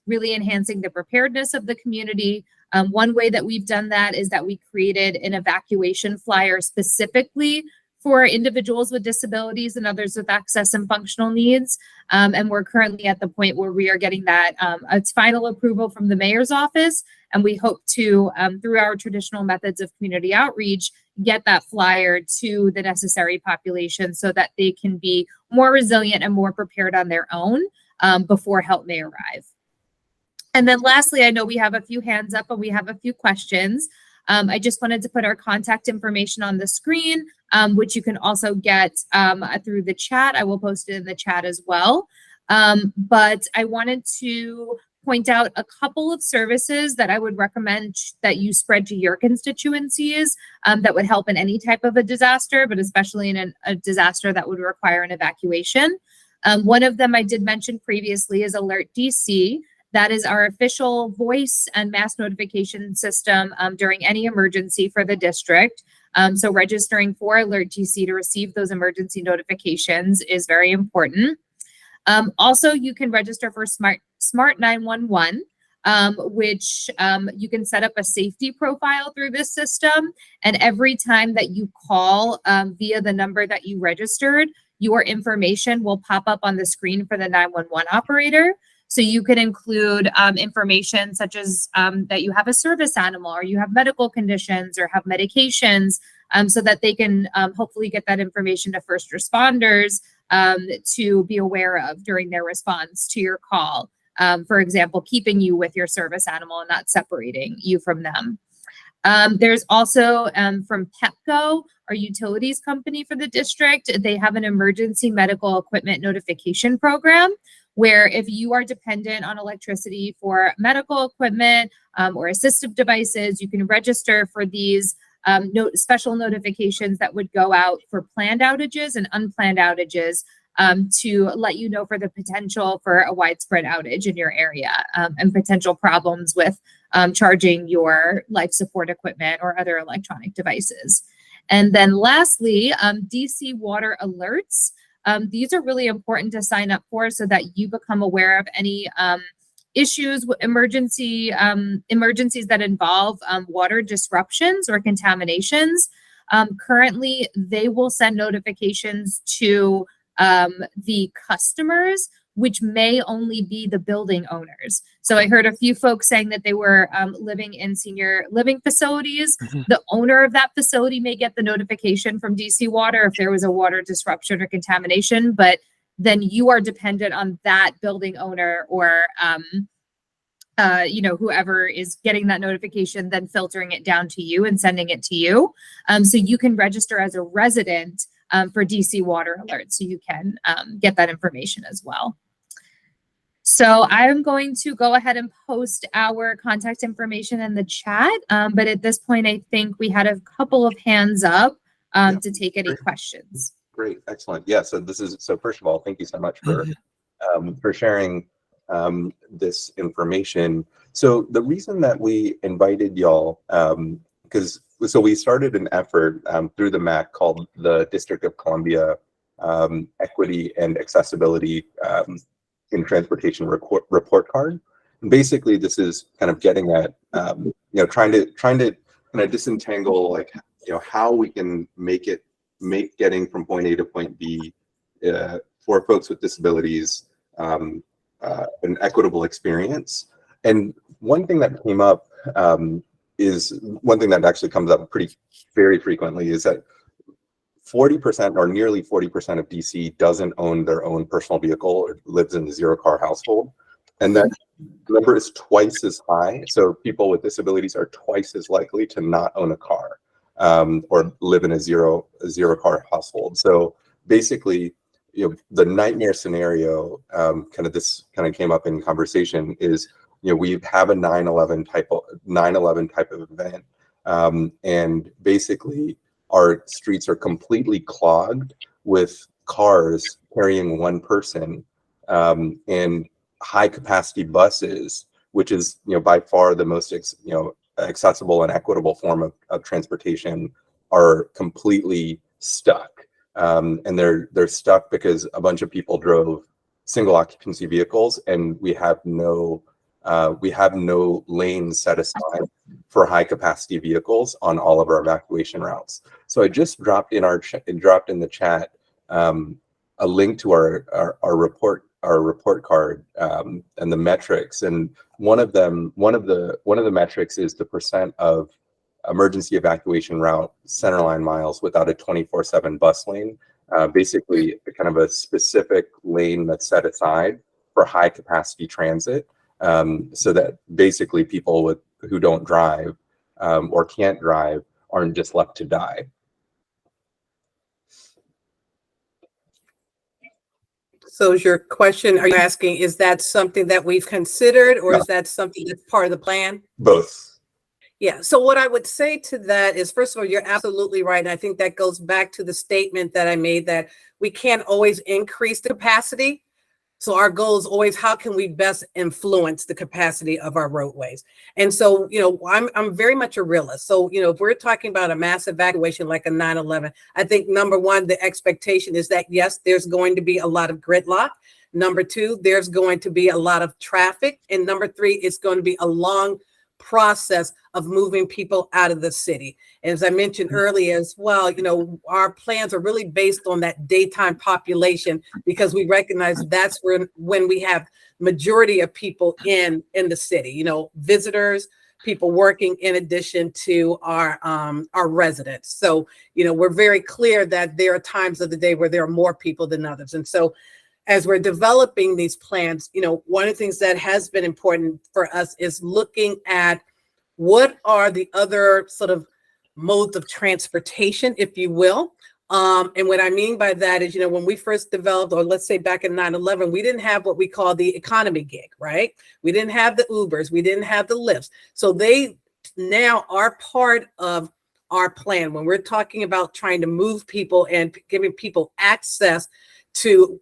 S7: really enhancing the preparedness of the community. One way that we've done that is that we created an evacuation flyer specifically for individuals with disabilities and others with access and functional needs. And we're currently at the point where we are getting that its final approval from the mayor's office. And we hope to, through our traditional methods of community outreach, get that flyer to the necessary population so that they can be more resilient and more prepared on their own before help may arrive. And then lastly, I know we have a few hands up and we have a few questions. I just wanted to put our contact information on the screen, which you can also get through the chat. I will post it in the chat as well. But I wanted to point out a couple of services that I would recommend that you spread to your constituencies that would help in any type of a disaster, but especially in a disaster that would require an evacuation. One of them I did mention previously is Alert DC. That is our official voice and mass notification system during any emergency for the district. So registering for Alert DC to receive those emergency notifications is very important. Also, you can register for Smart 911. which you can set up a safety profile through this system. And every time that you call via the number that you registered, your information will pop up on the screen for the 911 operator. So you can include information such as that you have a service animal, or you have medical conditions, or have medications, so that they can hopefully get that information to first responders to be aware of during their response to your call. For example, keeping you with your service animal and not separating you from them. There's also from PEPCO, our utilities company for the district. They have an emergency medical equipment notification program, where if you are dependent on electricity for medical equipment or assistive devices, you can register for these special notifications that would go out for planned outages and unplanned outages to let you know for the potential for a widespread outage in your area and potential problems with charging your life support equipment or other electronic devices. And then lastly, DC water alerts. These are really important to sign up for so that you become aware of any issues with emergencies that involve water disruptions or contaminations. Currently, they will send notifications to the customers, which may only be the building owners. So I heard a few folks saying that they were living in senior living facilities. The owner of that facility may get the notification from DC Water if there was a water disruption or contamination, but then you are dependent on that building owner or whoever is getting that notification, then filtering it down to you and sending it to you. So you can register as a resident for DC water alerts, so you can get that information as well. So I'm going to go ahead and post our contact information in the chat. But at this point, I think we had a couple of hands up to take any questions.
S1: Great, excellent. Yeah, so first of all, thank you so much for sharing this information. So the reason that we invited y'all, so we started an effort through the MAAC called the District of Columbia Equity and Accessibility in Transportation Report Card. And basically, this is kind of getting at trying to kind of disentangle how we can make getting from point A to point B for folks with disabilities an equitable experience. And one thing that came up is one thing that actually comes up very frequently is that 40% or nearly 40% of DC doesn't own their own personal vehicle or lives in a zero-car household. And that number is twice as high. So people with disabilities are twice as likely to not own a car or live in a zero-car household. So basically, the nightmare scenario, this came up in conversation is, we have a 9/11 type of event, and basically our streets are completely clogged with cars carrying one person, and high capacity buses, which is by far the most accessible and equitable form of transportation, are completely stuck. And they're stuck because a bunch of people drove single occupancy vehicles, and we have no lanes set aside for high capacity vehicles on all of our evacuation routes. So I just dropped in the chat a link to our report card and the metrics. And one of the metrics is the percent of emergency evacuation route centerline miles without a 24/7 bus lane. Basically, kind of a specific lane that's set aside for high capacity transit. So that basically people who don't drive or can't drive aren't just left to die.
S6: So is your question, are you asking, is that something that we've considered, or
S1: No.
S6: is that something that's part of the plan?
S1: Both.
S6: Yeah, so what I would say to that is, first of all, you're absolutely right. And I think that goes back to the statement that I made that we can't always increase the capacity. So our goal is always, how can we best influence the capacity of our roadways? And so, I'm very much a realist. So, if we're talking about a mass evacuation like a 9/11, I think number one, the expectation is that, yes, there's going to be a lot of gridlock. Number two, there's going to be a lot of traffic. And number three, it's going to be a long process of moving people out of the city. And as I mentioned earlier as well, our plans are really based on that daytime population, because we recognize that's when we have majority of people in the city, visitors, people working, in addition to our residents. So, we're very clear that there are times of the day where there are more people than others. And so as we're developing these plans, one of the things that has been important for us is looking at what are the other sort of modes of transportation, if you will. And what I mean by that is, when we first developed, or let's say back in 9/11, we didn't have what we call the economy gig, right? We didn't have the Ubers, we didn't have the Lyfts. So they now are part of our plan when we're talking about trying to move people and giving people access to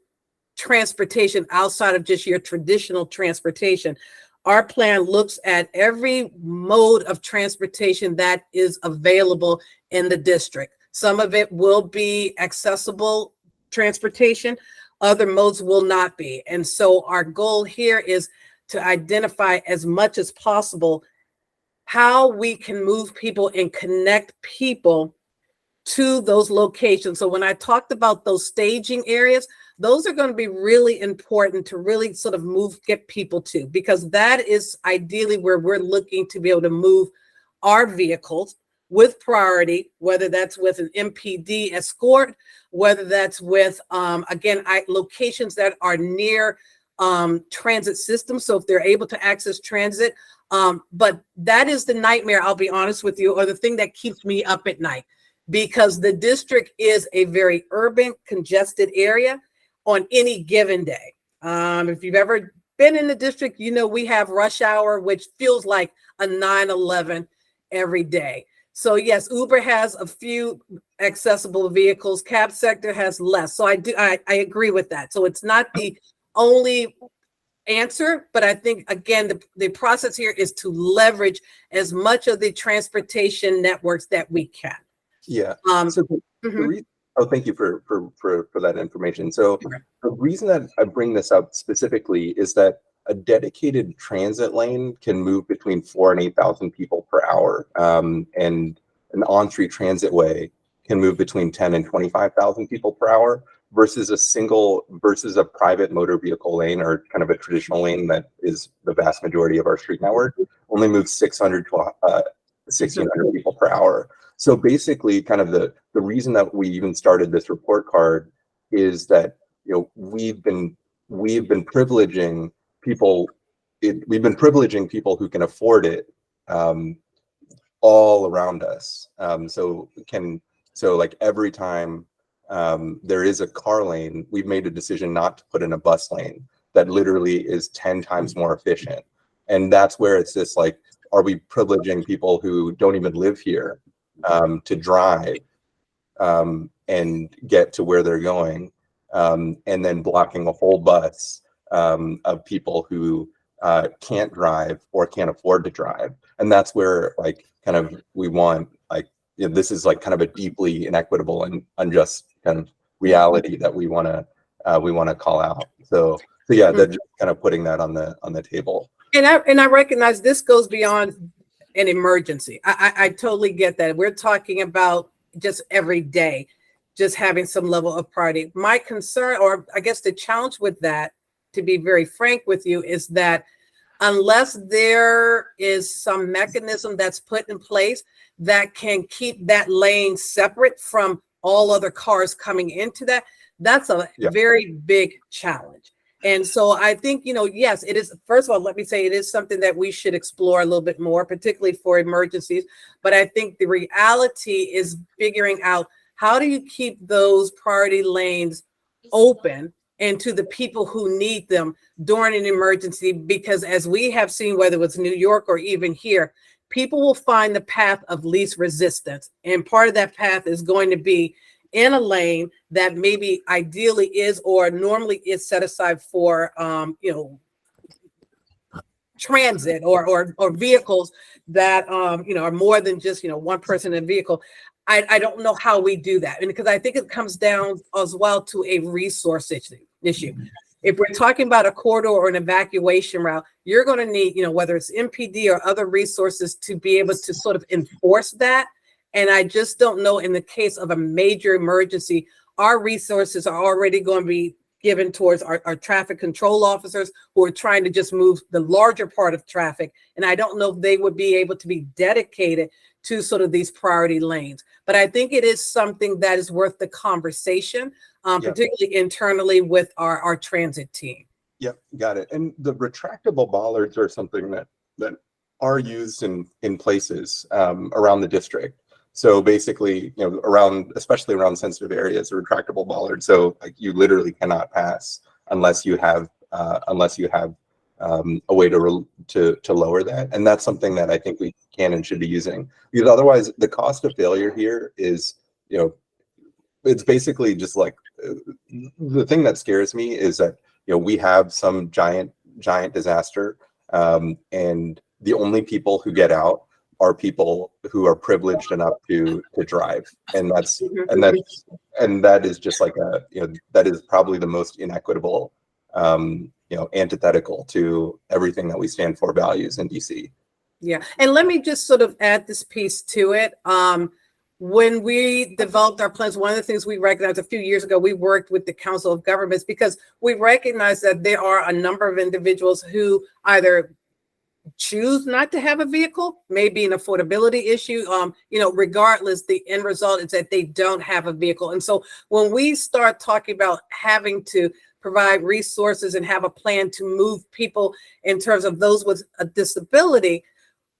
S6: transportation outside of just your traditional transportation. Our plan looks at every mode of transportation that is available in the district. Some of it will be accessible transportation, other modes will not be. And so our goal here is to identify as much as possible how we can move people and connect people to those locations. So when I talked about those staging areas, those are going to be really important to really sort of get people to, because that is ideally where we're looking to be able to move our vehicles with priority, whether that's with an MPD escort, whether that's with, locations that are near transit systems. So if they're able to access transit, but that is the nightmare, I'll be honest with you, or the thing that keeps me up at night, because the district is a very urban, congested area on any given day. If you've ever been in the district, we have rush hour, which feels like a 9/11 every day. So yes, Uber has a few accessible vehicles, cab sector has less. So I agree with that. So it's not the only answer, but I think, again, the process here is to leverage as much of the transportation networks that we can.
S1: Yeah. So the reason, thank you for that information. So the reason that I bring this up specifically is that a dedicated transit lane can move between 4,000 and 8,000 people per hour, and an on-street transit way can move between 10,000 and 25,000 people per hour, versus a private motor vehicle lane, or kind of a traditional lane that is the vast majority of our street network, only moves 600 to 1,600 people per hour. So basically, kind of the reason that we even started this report card is that we've been privileging people. We've been privileging people who can afford it all around us. So like every time there is a car lane, we've made a decision not to put in a bus lane that literally is 10 times more efficient. And that's where it's just like, are we privileging people who don't even live here to drive and get to where they're going, and then blocking a whole bus of people who can't drive or can't afford to drive? And that's where, like, kind of we want, like, this is like kind of a deeply inequitable and unjust kind of reality that we want to call out. So yeah, that's just kind of putting that on the table.
S6: And I recognize this goes beyond an emergency. I totally get that. We're talking about just every day, just having some level of priority. My concern, or I guess the challenge with that, to be very frank with you, is that unless there is some mechanism that's put in place that can keep that lane separate from all other cars coming into that, that's a very big challenge. And so I think, yes, it is. First of all, let me say it is something that we should explore a little bit more, particularly for emergencies. But I think the reality is figuring out, how do you keep those priority lanes open and to the people who need them during an emergency? Because as we have seen, whether it's New York or even here, people will find the path of least resistance. And part of that path is going to be in a lane that maybe ideally is or normally is set aside for, transit or vehicles that, are more than just, one person in a vehicle. I don't know how we do that. And because I think it comes down as well to a resource issue. If we're talking about a corridor or an evacuation route, you're going to need, whether it's MPD or other resources to be able to sort of enforce that. And I just don't know, in the case of a major emergency, our resources are already going to be given towards our traffic control officers who are trying to just move the larger part of traffic. And I don't know if they would be able to be dedicated to sort of these priority lanes. But I think it is something that is worth the conversation, particularly internally with our transit team.
S1: Yep, got it. And the retractable bollards are something that are used in places around the district. So basically, especially around sensitive areas, a retractable bollard. So like you literally cannot pass unless you have a way to lower that. And that's something that I think we can and should be using, because otherwise the cost of failure here is, it's basically just like the thing that scares me is that, we have some giant disaster, and the only people who get out are people who are privileged enough to drive, and that is just like that is probably the most inequitable, antithetical to everything that we stand for, values in DC.
S6: Yeah, and let me just sort of add this piece to it. When we developed our plans, one of the things we recognized a few years ago, we worked with the Council of Governments because we recognized that there are a number of individuals who either choose not to have a vehicle, maybe an affordability issue, regardless, the end result is that they don't have a vehicle. And so when we start talking about having to provide resources and have a plan to move people in terms of those with a disability,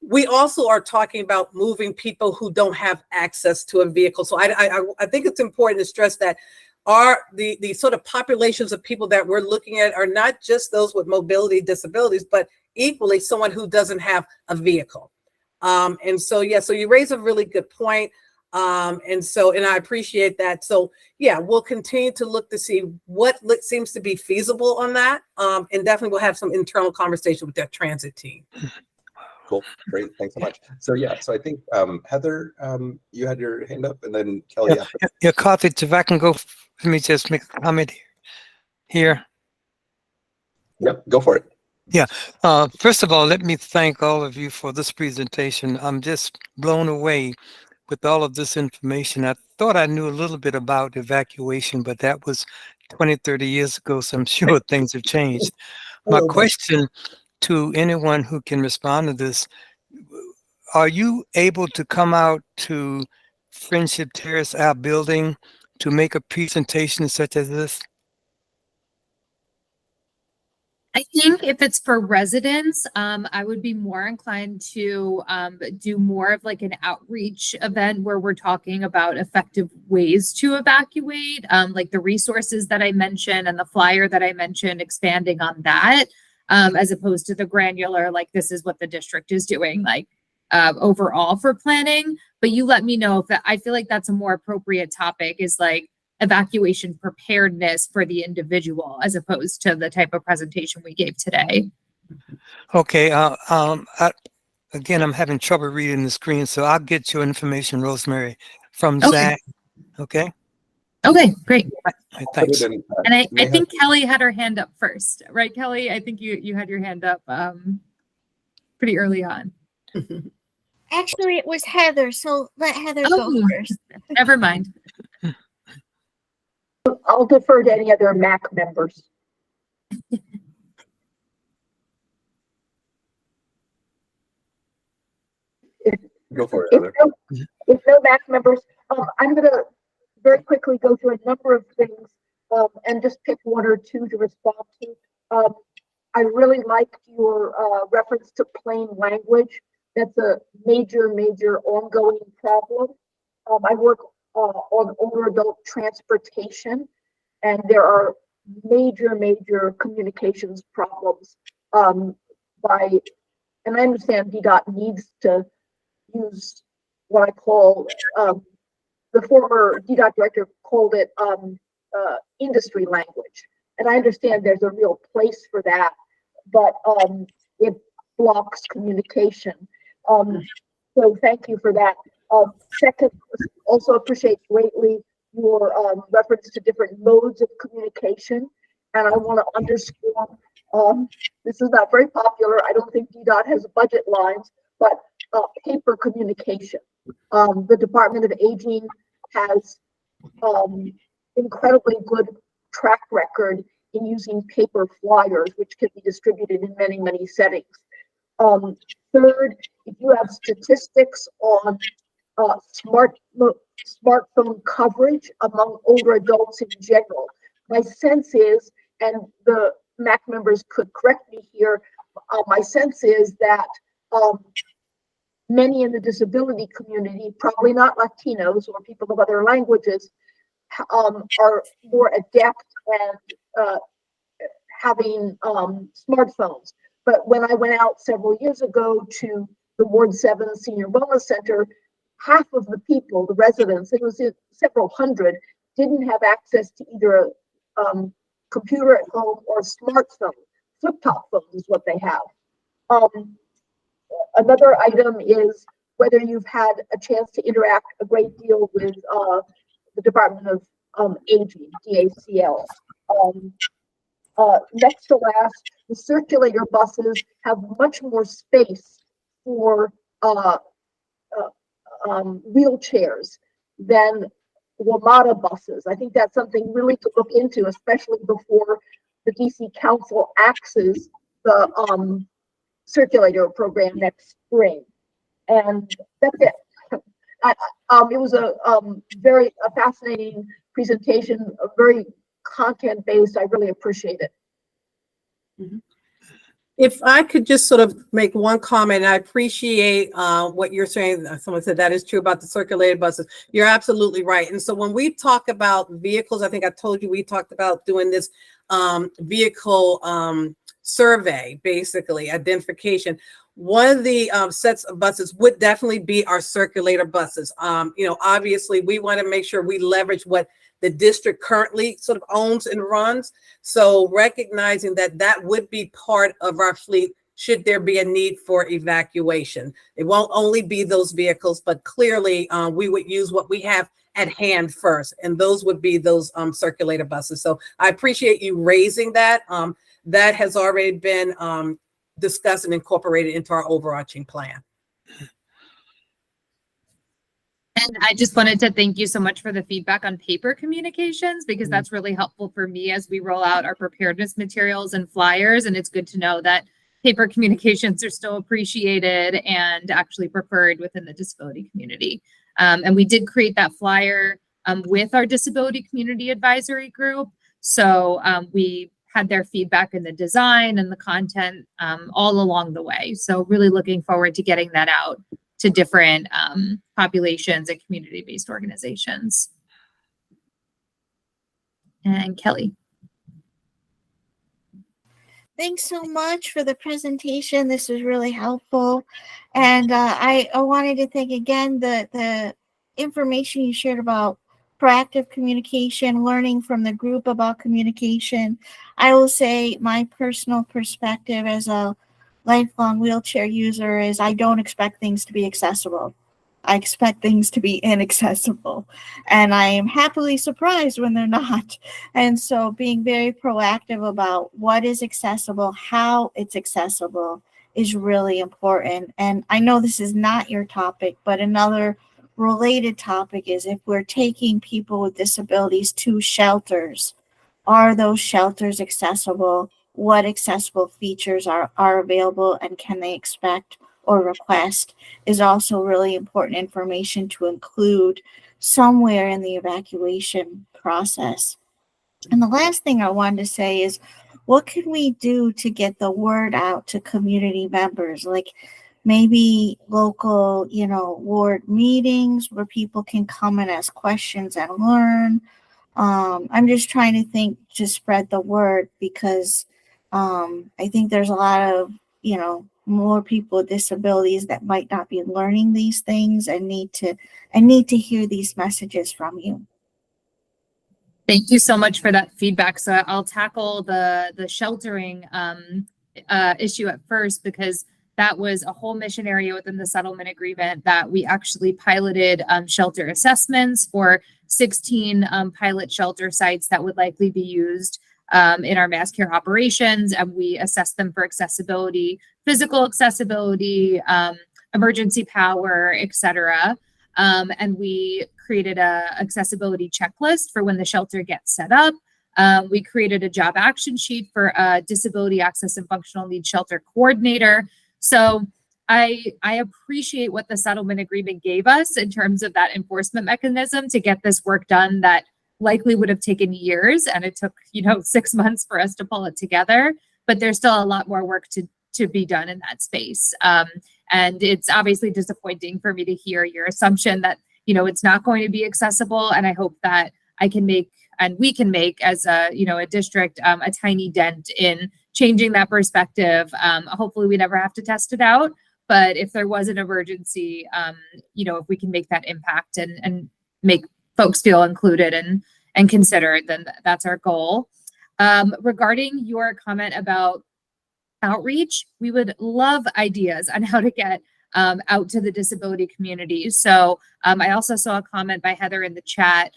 S6: we also are talking about moving people who don't have access to a vehicle. So I think it's important to stress that the sort of populations of people that we're looking at are not just those with mobility disabilities, but equally someone who doesn't have a vehicle. And so you raise a really good point. And I appreciate that. So we'll continue to look to see what seems to be feasible on that. And definitely we'll have some internal conversation with that transit team.
S1: Cool, great, thanks so much. So I think Heather, you had your hand up, and then Kelly.
S2: Yeah, Karthik, if I can go, let me just make a comment here.
S1: Yep, go for it.
S2: Yeah. First of all, let me thank all of you for this presentation. I'm just blown away with all of this information. I thought I knew a little bit about evacuation, but that was 20, 30 years ago, so I'm sure things have changed. My question to anyone who can respond to this, are you able to come out to Friendship Terrace, our building, to make a presentation such as this?
S7: I think if it's for residents, I would be more inclined to do more of like an outreach event where we're talking about effective ways to evacuate, like the resources that I mentioned and the flyer that I mentioned, expanding on that, as opposed to the granular, like this is what the district is doing, like overall for planning. But you let me know if that, I feel like that's a more appropriate topic, is like evacuation preparedness for the individual, as opposed to the type of presentation we gave today.
S2: Okay. Again, I'm having trouble reading the screen, so I'll get your information, Rosemary, from Zach. Okay.
S7: Okay, great.
S2: Right, thanks.
S7: And I think Kelly had her hand up first, right, Kelly? I think you had your hand up pretty early on.
S4: Actually, it was Heather, so let Heather go first.
S7: Never mind.
S9: I'll defer to any other MAAC members.
S1: Go for it, Heather.
S9: If no MAAC members, I'm going to very quickly go through a number of things and just pick one or two to respond to. I really liked your reference to plain language. That's a major ongoing problem. I work on older adult transportation, and there are major communications problems and I understand DDOT needs to use what I call, the former DDOT director called it industry language. And I understand there's a real place for that, but it blocks communication. So thank you for that. Second, also appreciate greatly your reference to different modes of communication. And I want to underscore, this is not very popular. I don't think DDOT has budget lines, but paper communication. The Department of Aging has incredibly good track record in using paper flyers, which can be distributed in many, many settings. Third, if you have statistics on smartphone coverage among older adults in general, my sense is, and the MAC members could correct me here, my sense is that many in the disability community, probably not Latinos or people of other languages, are more adept at having smartphones. But when I went out several years ago to the Ward 7 Senior Wellness Center, half of the people, the residents, it was several hundred, didn't have access to either a computer at home or a smartphone. Flip-top phones is what they have. Another item is whether you've had a chance to interact a great deal with the Department of Aging, DACL. Next to last, the circulator buses have much more space for wheelchairs than WMATA buses. I think that's something really to look into, especially before the DC Council axes the circulator program next spring. And that's it. It was a very fascinating presentation, very content-based. I really appreciate it.
S6: If I could just sort of make one comment, I appreciate what you're saying. Someone said that is true about the circulated buses. You're absolutely right. And so when we talk about vehicles, I think I told you we talked about doing this vehicle survey, basically identification. One of the sets of buses would definitely be our circulator buses. Obviously we want to make sure we leverage what the district currently sort of owns and runs. So recognizing that that would be part of our fleet should there be a need for evacuation. It won't only be those vehicles, but clearly we would use what we have at hand first, and those would be those circulator buses. So I appreciate you raising that. That has already been discussed and incorporated into our overarching plan.
S7: And I just wanted to thank you so much for the feedback on paper communications, because that's really helpful for me as we roll out our preparedness materials and flyers. And it's good to know that paper communications are still appreciated and actually preferred within the disability community. And we did create that flyer with our disability community advisory group. So we had their feedback in the design and the content all along the way. So really looking forward to getting that out to different populations and community-based organizations. And Kelly.
S4: Thanks so much for the presentation. This was really helpful. And I wanted to thank again the information you shared about proactive communication, learning from the group about communication. I will say my personal perspective as a lifelong wheelchair user is I don't expect things to be accessible. I expect things to be inaccessible. And I am happily surprised when they're not. And so being very proactive about what is accessible, how it's accessible is really important. And I know this is not your topic, but another related topic is if we're taking people with disabilities to shelters, are those shelters accessible? What accessible features are available and can they expect or request is also really important information to include somewhere in the evacuation process. And the last thing I wanted to say is, what can we do to get the word out to community members? Like maybe local, ward meetings where people can come and ask questions and learn. I'm just trying to think to spread the word because I think there's a lot of, more people with disabilities that might not be learning these things and need to hear these messages from you.
S7: Thank you so much for that feedback. So I'll tackle the sheltering issue at first, because that was a whole mission area within the settlement agreement that we actually piloted shelter assessments for 16 pilot shelter sites that would likely be used in our mass care operations. And we assessed them for accessibility, physical accessibility, emergency power, etc. And we created a accessibility checklist for when the shelter gets set up. We created a job action sheet for a disability access and functional needs shelter coordinator. So I appreciate what the settlement agreement gave us in terms of that enforcement mechanism to get this work done that likely would have taken years, and it took 6 months for us to pull it together. But there's still a lot more work to be done in that space. And it's obviously disappointing for me to hear your assumption that it's not going to be accessible. And I hope that I can make, and we can make as a district, a tiny dent in changing that perspective. Hopefully we never have to test it out, but if there was an emergency, if we can make that impact and make folks feel included and considered, then that's our goal. Regarding your comment about outreach, we would love ideas on how to get out to the disability community. So I also saw a comment by Heather in the chat.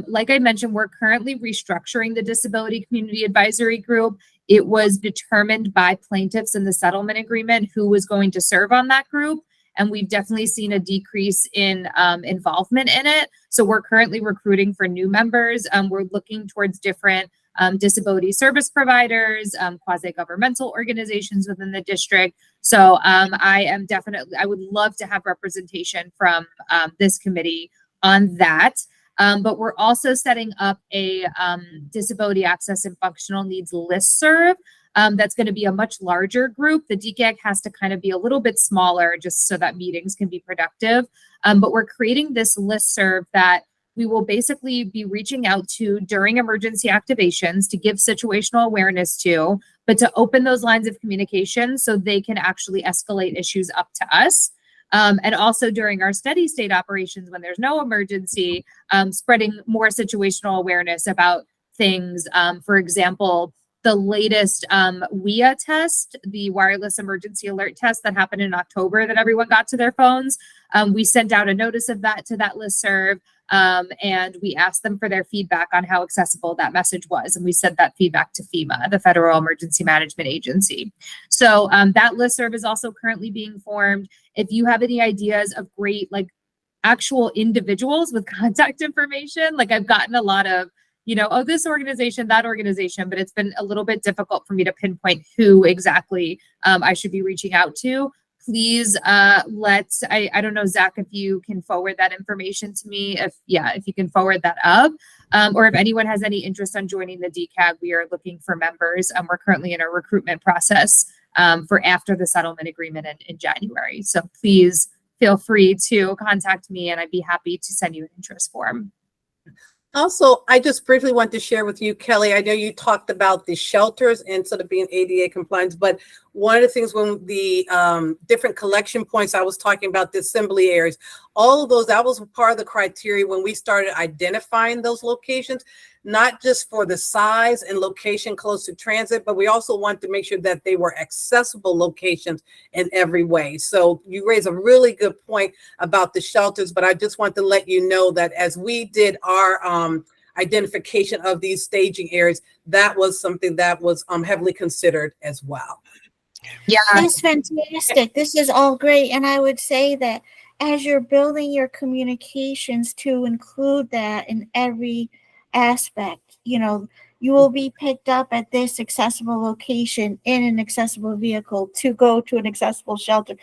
S7: Like I mentioned, we're currently restructuring the Disability Community Advisory Group. It was determined by plaintiffs in the settlement agreement who was going to serve on that group. And we've definitely seen a decrease in involvement in it. So we're currently recruiting for new members. We're looking towards different disability service providers, quasi-governmental organizations within the district. So I would love to have representation from this committee on that. But we're also setting up a disability access and functional needs listserv. That's going to be a much larger group. The DCAG has to kind of be a little bit smaller just so that meetings can be productive. But we're creating this listserv that we will basically be reaching out to during emergency activations to give situational awareness to, but to open those lines of communication so they can actually escalate issues up to us. And also during our steady state operations, when there's no emergency, spreading more situational awareness about things. For example, the latest WEA test, the wireless emergency alert test that happened in October that everyone got to their phones. We sent out a notice of that to that listserv, and we asked them for their feedback on how accessible that message was. And we sent that feedback to FEMA, the Federal Emergency Management Agency. So that listserv is also currently being formed. If you have any ideas of great, actual individuals with contact information, I've gotten a lot of, this organization, that organization, but it's been a little bit difficult for me to pinpoint who exactly I should be reaching out to. Please I don't know, Zach, if you can forward that information to me, if you can forward that up, or if anyone has any interest on joining the DCAG, we are looking for members. We're currently in a recruitment process for after the settlement agreement in January. So please feel free to contact me and I'd be happy to send you an interest form.
S6: Also, I just briefly want to share with you, Kelly, I know you talked about the shelters and sort of being ADA compliant, but one of the things when the different collection points, I was talking about the assembly areas, all of those, that was part of the criteria when we started identifying those locations, not just for the size and location close to transit, but we also want to make sure that they were accessible locations in every way. So you raise a really good point about the shelters, but I just want to let you know that as we did our identification of these staging areas, that was something that was heavily considered as well.
S7: Yeah,
S4: That's fantastic. This is all great. And I would say that as you're building your communications to include that in every aspect, you will be picked up at this accessible location in an accessible vehicle to go to an accessible shelter,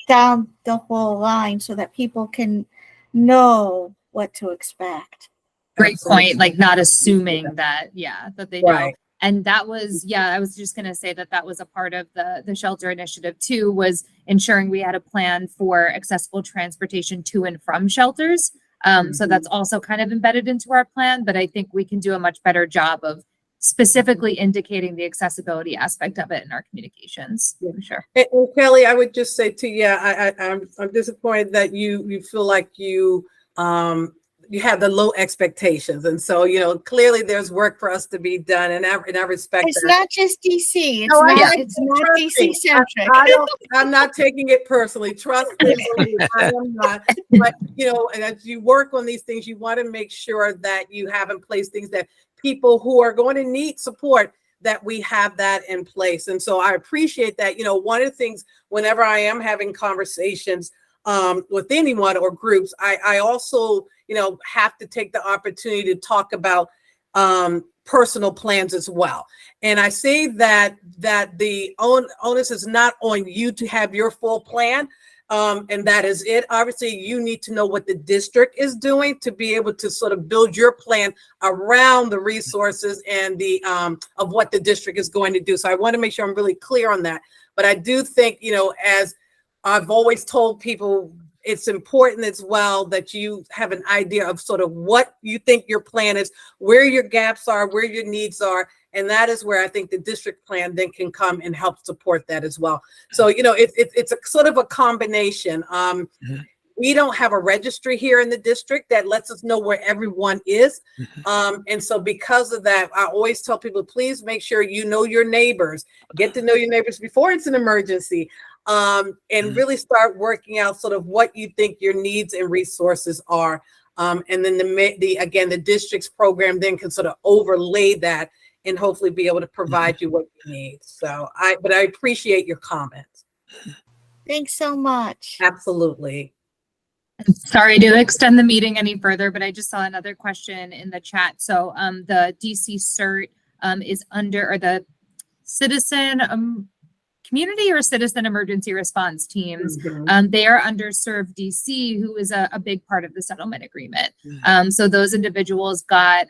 S4: down the whole line so that people can know what to expect.
S7: great point. Not assuming that they know.
S6: Right.
S7: And that was, I was just going to say that was a part of the shelter initiative too, was ensuring we had a plan for accessible transportation to and from shelters. So that's also kind of embedded into our plan, but I think we can do a much better job of specifically indicating the accessibility aspect of it in our communications. Yeah, for sure.
S6: And Kelly, I would just say too, I'm disappointed that you feel like you you have the low expectations. And so, clearly there's work for us to be done, and I respect
S4: It's
S6: that.
S4: not just DC. It's
S6: No,
S4: it's not
S6: trust me,
S4: DC centric.
S6: I'm not taking it personally. Trust me, believe, I am not. But, and as you work on these things, you want to make sure that you have in place things that people who are going to need support, that we have that in place. And so I appreciate that. One of the things, whenever I am having conversations with anyone or groups, I also, have to take the opportunity to talk about personal plans as well. And I say that the onus is not on you to have your full plan. And that is it. Obviously, you need to know what the district is doing to be able to sort of build your plan around the resources and the of what the district is going to do. So I want to make sure I'm really clear on that. But I do think, as I've always told people, it's important as well that you have an idea of sort of what you think your plan is, where your gaps are, where your needs are. And that is where I think the district plan then can come and help support that as well. So, it's a sort of a combination. We don't have a registry here in the district that lets us know where everyone is. And so because of that, I always tell people, please make sure you know your neighbors, get to know your neighbors before it's an emergency, and really start working out sort of what you think your needs and resources are. And then the district's program then can sort of overlay that and hopefully be able to provide you what you need. So I appreciate your comments.
S4: Thanks so much.
S6: Absolutely.
S7: Sorry to extend the meeting any further, but I just saw another question in the chat. So the DC CERT is under, or the citizen community or citizen emergency response teams. They are under Serve DC, who is a big part of the settlement agreement. So those individuals got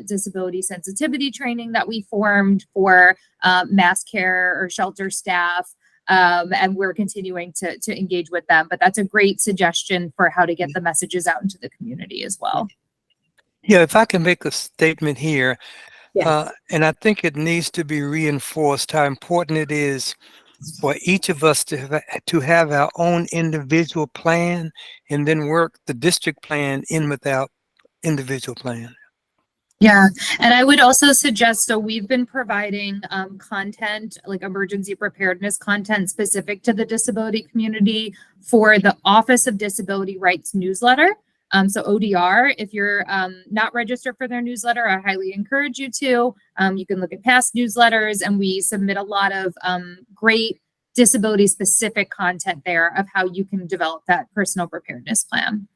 S7: disability sensitivity training that we formed for mass care or shelter staff. And we're continuing to engage with them. But that's a great suggestion for how to get the messages out into the community as well.
S2: Yeah, if I can make a statement here,
S6: Yes.
S2: and I think it needs to be reinforced how important it is for each of us to have our own individual plan and then work the district plan in with our individual plan.
S7: Yeah, and I would also suggest, so we've been providing content, like emergency preparedness content specific to the disability community for the Office of Disability Rights newsletter. So ODR, if you're not registered for their newsletter, I highly encourage you to. You can look at past newsletters, and we submit a lot of great disability specific content there of how you can develop that personal preparedness plan.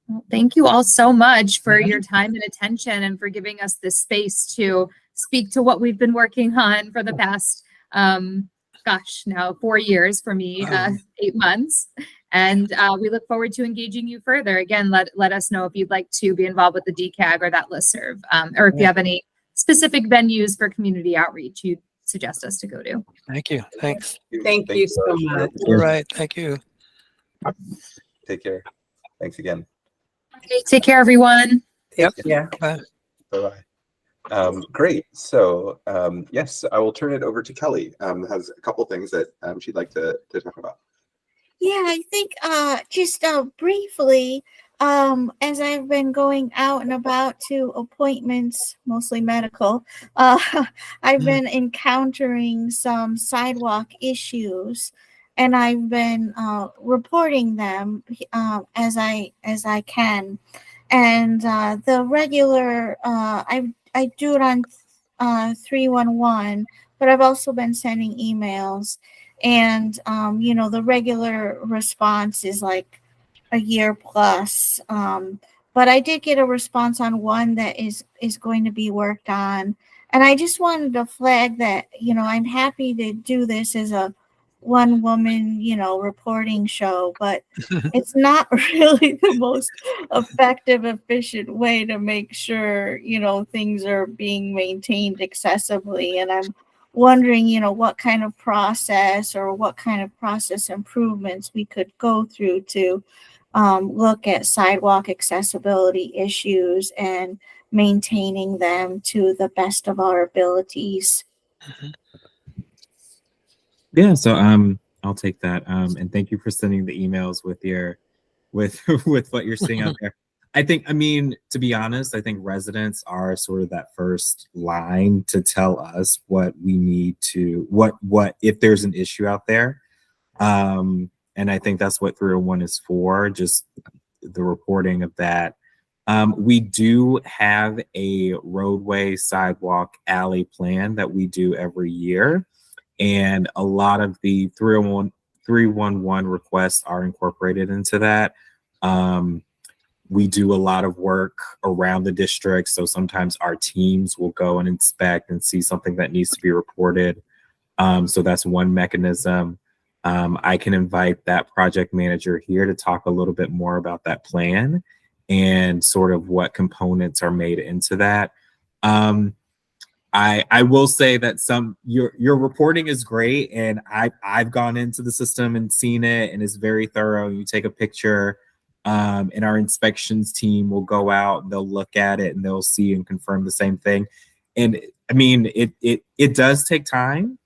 S7: Well, thank you all so much for your time and attention and for giving us this space to speak to what we've been working on for the past, now 4 years for me, 8 months. And we look forward to engaging you further. Again, let us know if you'd like to be involved with the DCAG or that listserv, or if you have any specific venues for community outreach you'd suggest us to go to.
S2: Thank you. Thanks.
S6: Thank you so much.
S2: All right. Thank you.
S1: Take care. Thanks again.
S7: Okay, take care, everyone.
S2: Yep.
S6: Yeah.
S2: Bye.
S1: Bye-bye. Great. So yes, I will turn it over to Kelly. Has a couple things that she'd like to talk about.
S4: Yeah, I think just briefly, as I've been going out and about to appointments, mostly medical, I've been encountering some sidewalk issues, and I've been reporting them as I can. And the regular, I do it on 311, but I've also been sending emails. And, the regular response is like a year plus. But I did get a response on one that is going to be worked on. And I just wanted to flag that, I'm happy to do this as a one woman, reporting show, but it's not really the most effective, efficient way to make sure, things are being maintained accessibly. And I'm wondering, what kind of process or what kind of process improvements we could go through to look at sidewalk accessibility issues and maintaining them to the best of our abilities.
S5: Yeah, so I'll take that. And thank you for sending the emails with your with with what you're seeing out there. I mean, to be honest, I think residents are sort of that first line to tell us what we need to what if there's an issue out there. And I think that's what 301 is for, just the reporting of that. We do have a roadway, sidewalk, alley plan that we do every year. And a lot of the 311 requests are incorporated into that. We do a lot of work around the district. So sometimes our teams will go and inspect and see something that needs to be reported. So that's one mechanism. I can invite that project manager here to talk a little bit more about that plan and sort of what components are made into that. I will say that your reporting is great, and I've gone into the system and seen it, and it's very thorough. You take a picture, and our inspections team will go out and they'll look at it and they'll see and confirm the same thing. And I mean, it does take time.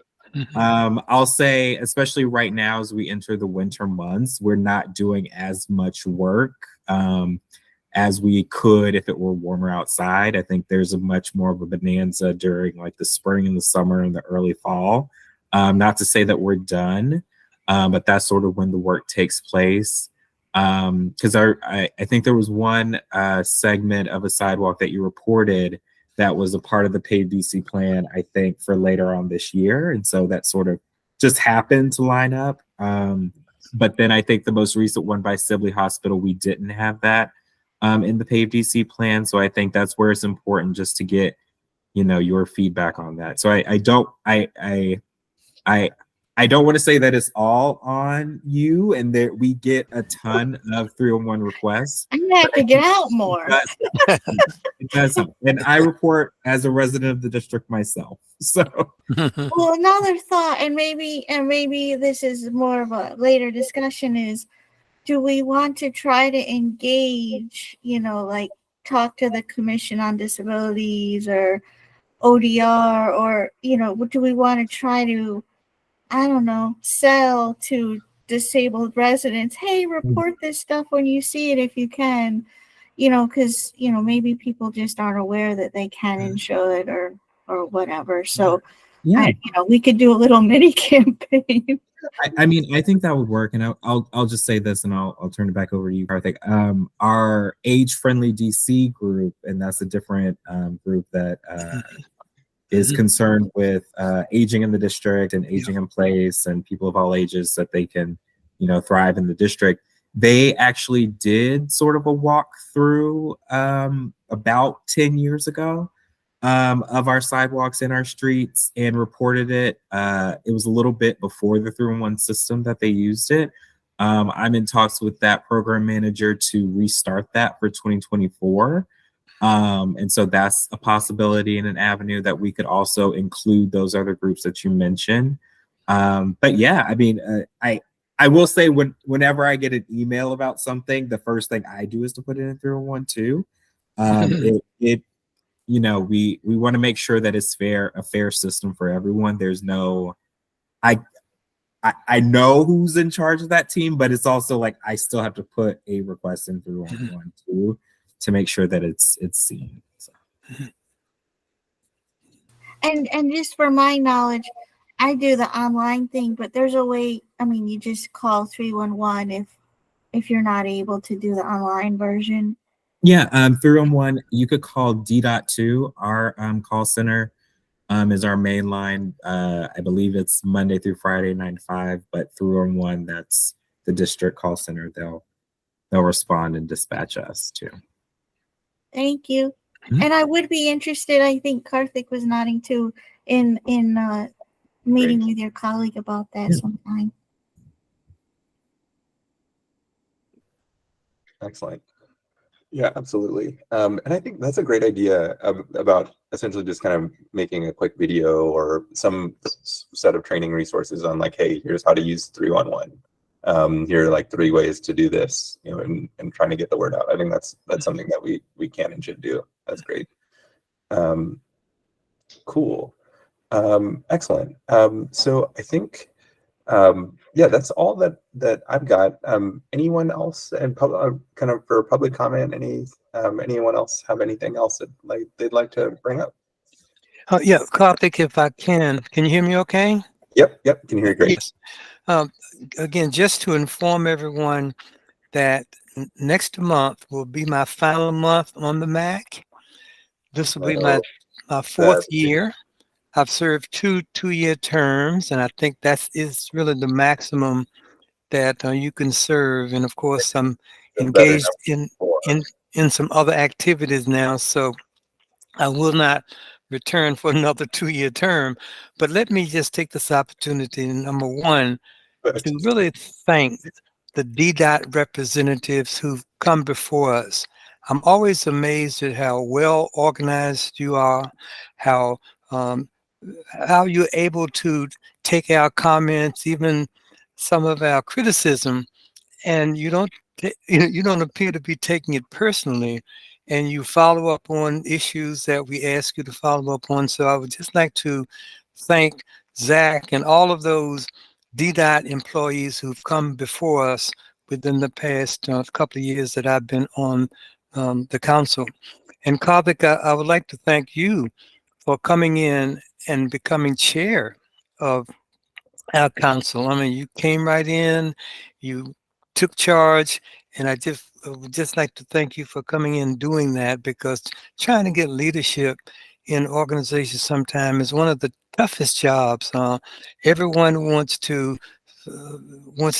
S5: I'll say, especially right now as we enter the winter months, we're not doing as much work as we could if it were warmer outside. I think there's a much more of a bonanza during like the spring and the summer and the early fall. Not to say that we're done, but that's sort of when the work takes place. Because I think there was one segment of a sidewalk that you reported that was a part of the MAACDC plan, I think, for later on this year. And so that sort of just happened to line up. But then I think the most recent one by Sibley Hospital, we didn't have that in the MAACDC plan. So I think that's where it's important just to get, you know, your feedback on that. So I don't want to say that it's all on you and that we get a ton of 301 requests.
S4: I'm gonna have to get out more.
S5: It does help. And I report as a resident of the district myself. So
S4: Well, another thought, and maybe this is more of a later discussion, is do we want to try to engage, you know, like talk to the Commission on Disabilities or ODR, or, you know, do we want to try to, I don't know, sell to disabled residents, hey, report this stuff when you see it if you can, you know, because, you know, maybe people just aren't aware that they can and should or whatever. So,
S5: yeah,
S4: you know, we could do a little mini campaign.
S5: I mean, I think that would work. And I'll just say this and I'll turn it back over to you, Karthik. Our age-friendly DC group, and that's a different group that is concerned with aging in the district and aging in place and people of all ages that they can, you know, thrive in the district. They actually did sort of a walkthrough about 10 years ago of our sidewalks in our streets and reported it. It was a little bit before the 311 system that they used it. I'm in talks with that program manager to restart that for 2024. And so that's a possibility and an avenue that we could also include those other groups that you mentioned. But yeah, I mean, I will say whenever I get an email about something, the first thing I do is to put it in 301 too. You know, we want to make sure that it's a fair system for everyone. There's no, I know who's in charge of that team, but it's also like I still have to put a request in 301 too to make sure that it's seen. So.
S4: And just for my knowledge, I do the online thing, but there's a way. I mean, you just call 311 if you're not able to do the online version.
S5: Yeah, 311, you could call D.2. Our call center is our main line. I believe it's Monday through Friday, 9 to 5, but 311, that's the district call center. They'll respond and dispatch us too.
S4: Thank you. And I would be interested, I think Karthik was nodding too, in meeting with your colleague about that sometime.
S1: Excellent. Yeah, absolutely. And I think that's a great idea about essentially just kind of making a quick video or some set of training resources on like, hey, here's how to use 311. Here are like 3 ways to do this, you know, and trying to get the word out. I think that's something that we can and should do. That's great. Cool. Excellent. So I think Yeah, that's all that I've got. Anyone else and kind of for public comment, anyone else have anything else that they'd like to bring up?
S2: Yeah, Karthik, if I can you hear me okay?
S1: Yep, can you hear great?
S2: Yes. Again, just to inform everyone that next month will be my final month on the MAAC. This will be my fourth year. I've served two-year terms, and I think that is really the maximum that you can serve. And of course, I'm engaged in some other activities now, so I will not return for another two-year term. But let me just take this opportunity, number one, to really thank the DDOT representatives who've come before us. I'm always amazed at how well organized you are, how you're able to take our comments, even some of our criticism, and you don't appear to be taking it personally, and you follow up on issues that we ask you to follow up on. So I would just like to thank Zach and all of those DDOT employees who've come before us within the past couple of years that I've been on the council. And Karthik, I would like to thank you for coming in and becoming chair of our council. I mean, you came right in, you took charge, and I would just like to thank you for coming in and doing that, because trying to get leadership in organizations sometimes is one of the toughest jobs. Everyone wants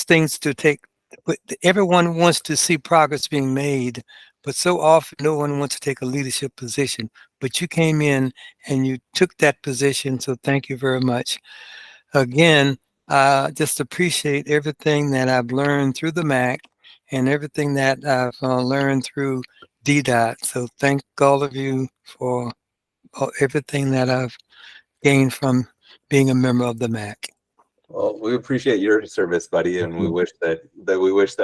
S2: things to take, but everyone wants to see progress being made, but so often no one wants to take a leadership position. But you came in and you took that position, so thank you very much. Again, just appreciate everything that I've learned through the MAAC and everything that I've learned through DDOT. So thank all of you for everything that I've gained from being a member of the MAAC.
S1: Well, we appreciate your service, buddy, and we wish that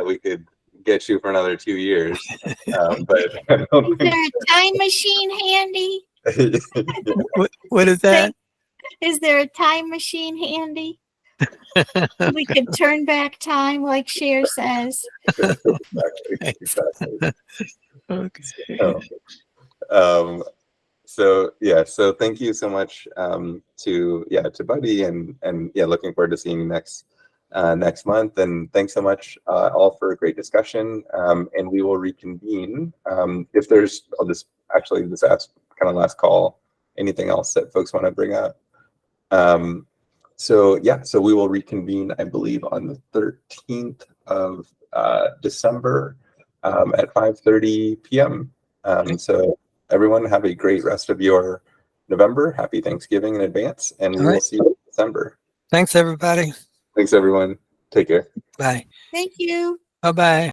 S1: we could get you for another 2 years. But I don't
S4: Is
S1: think
S4: there a time machine handy?
S2: What is that?
S4: Is there a time machine handy? We could turn back time like Cher says.
S1: Exactly.
S2: Okay.
S1: So thank you so much to Buddy and looking forward to seeing you next month, and thanks so much all for a great discussion, and we will reconvene if there's I'll just ask kind of last call, anything else that folks want to bring up. So we will reconvene, I believe, on the 13th of December at 5:30 p.m. So everyone have a great rest of your November. Happy Thanksgiving in advance, and we will see you in December.
S2: Thanks, everybody.
S1: Thanks, everyone. Take care.
S2: Bye.
S4: Thank you.
S2: Bye-bye.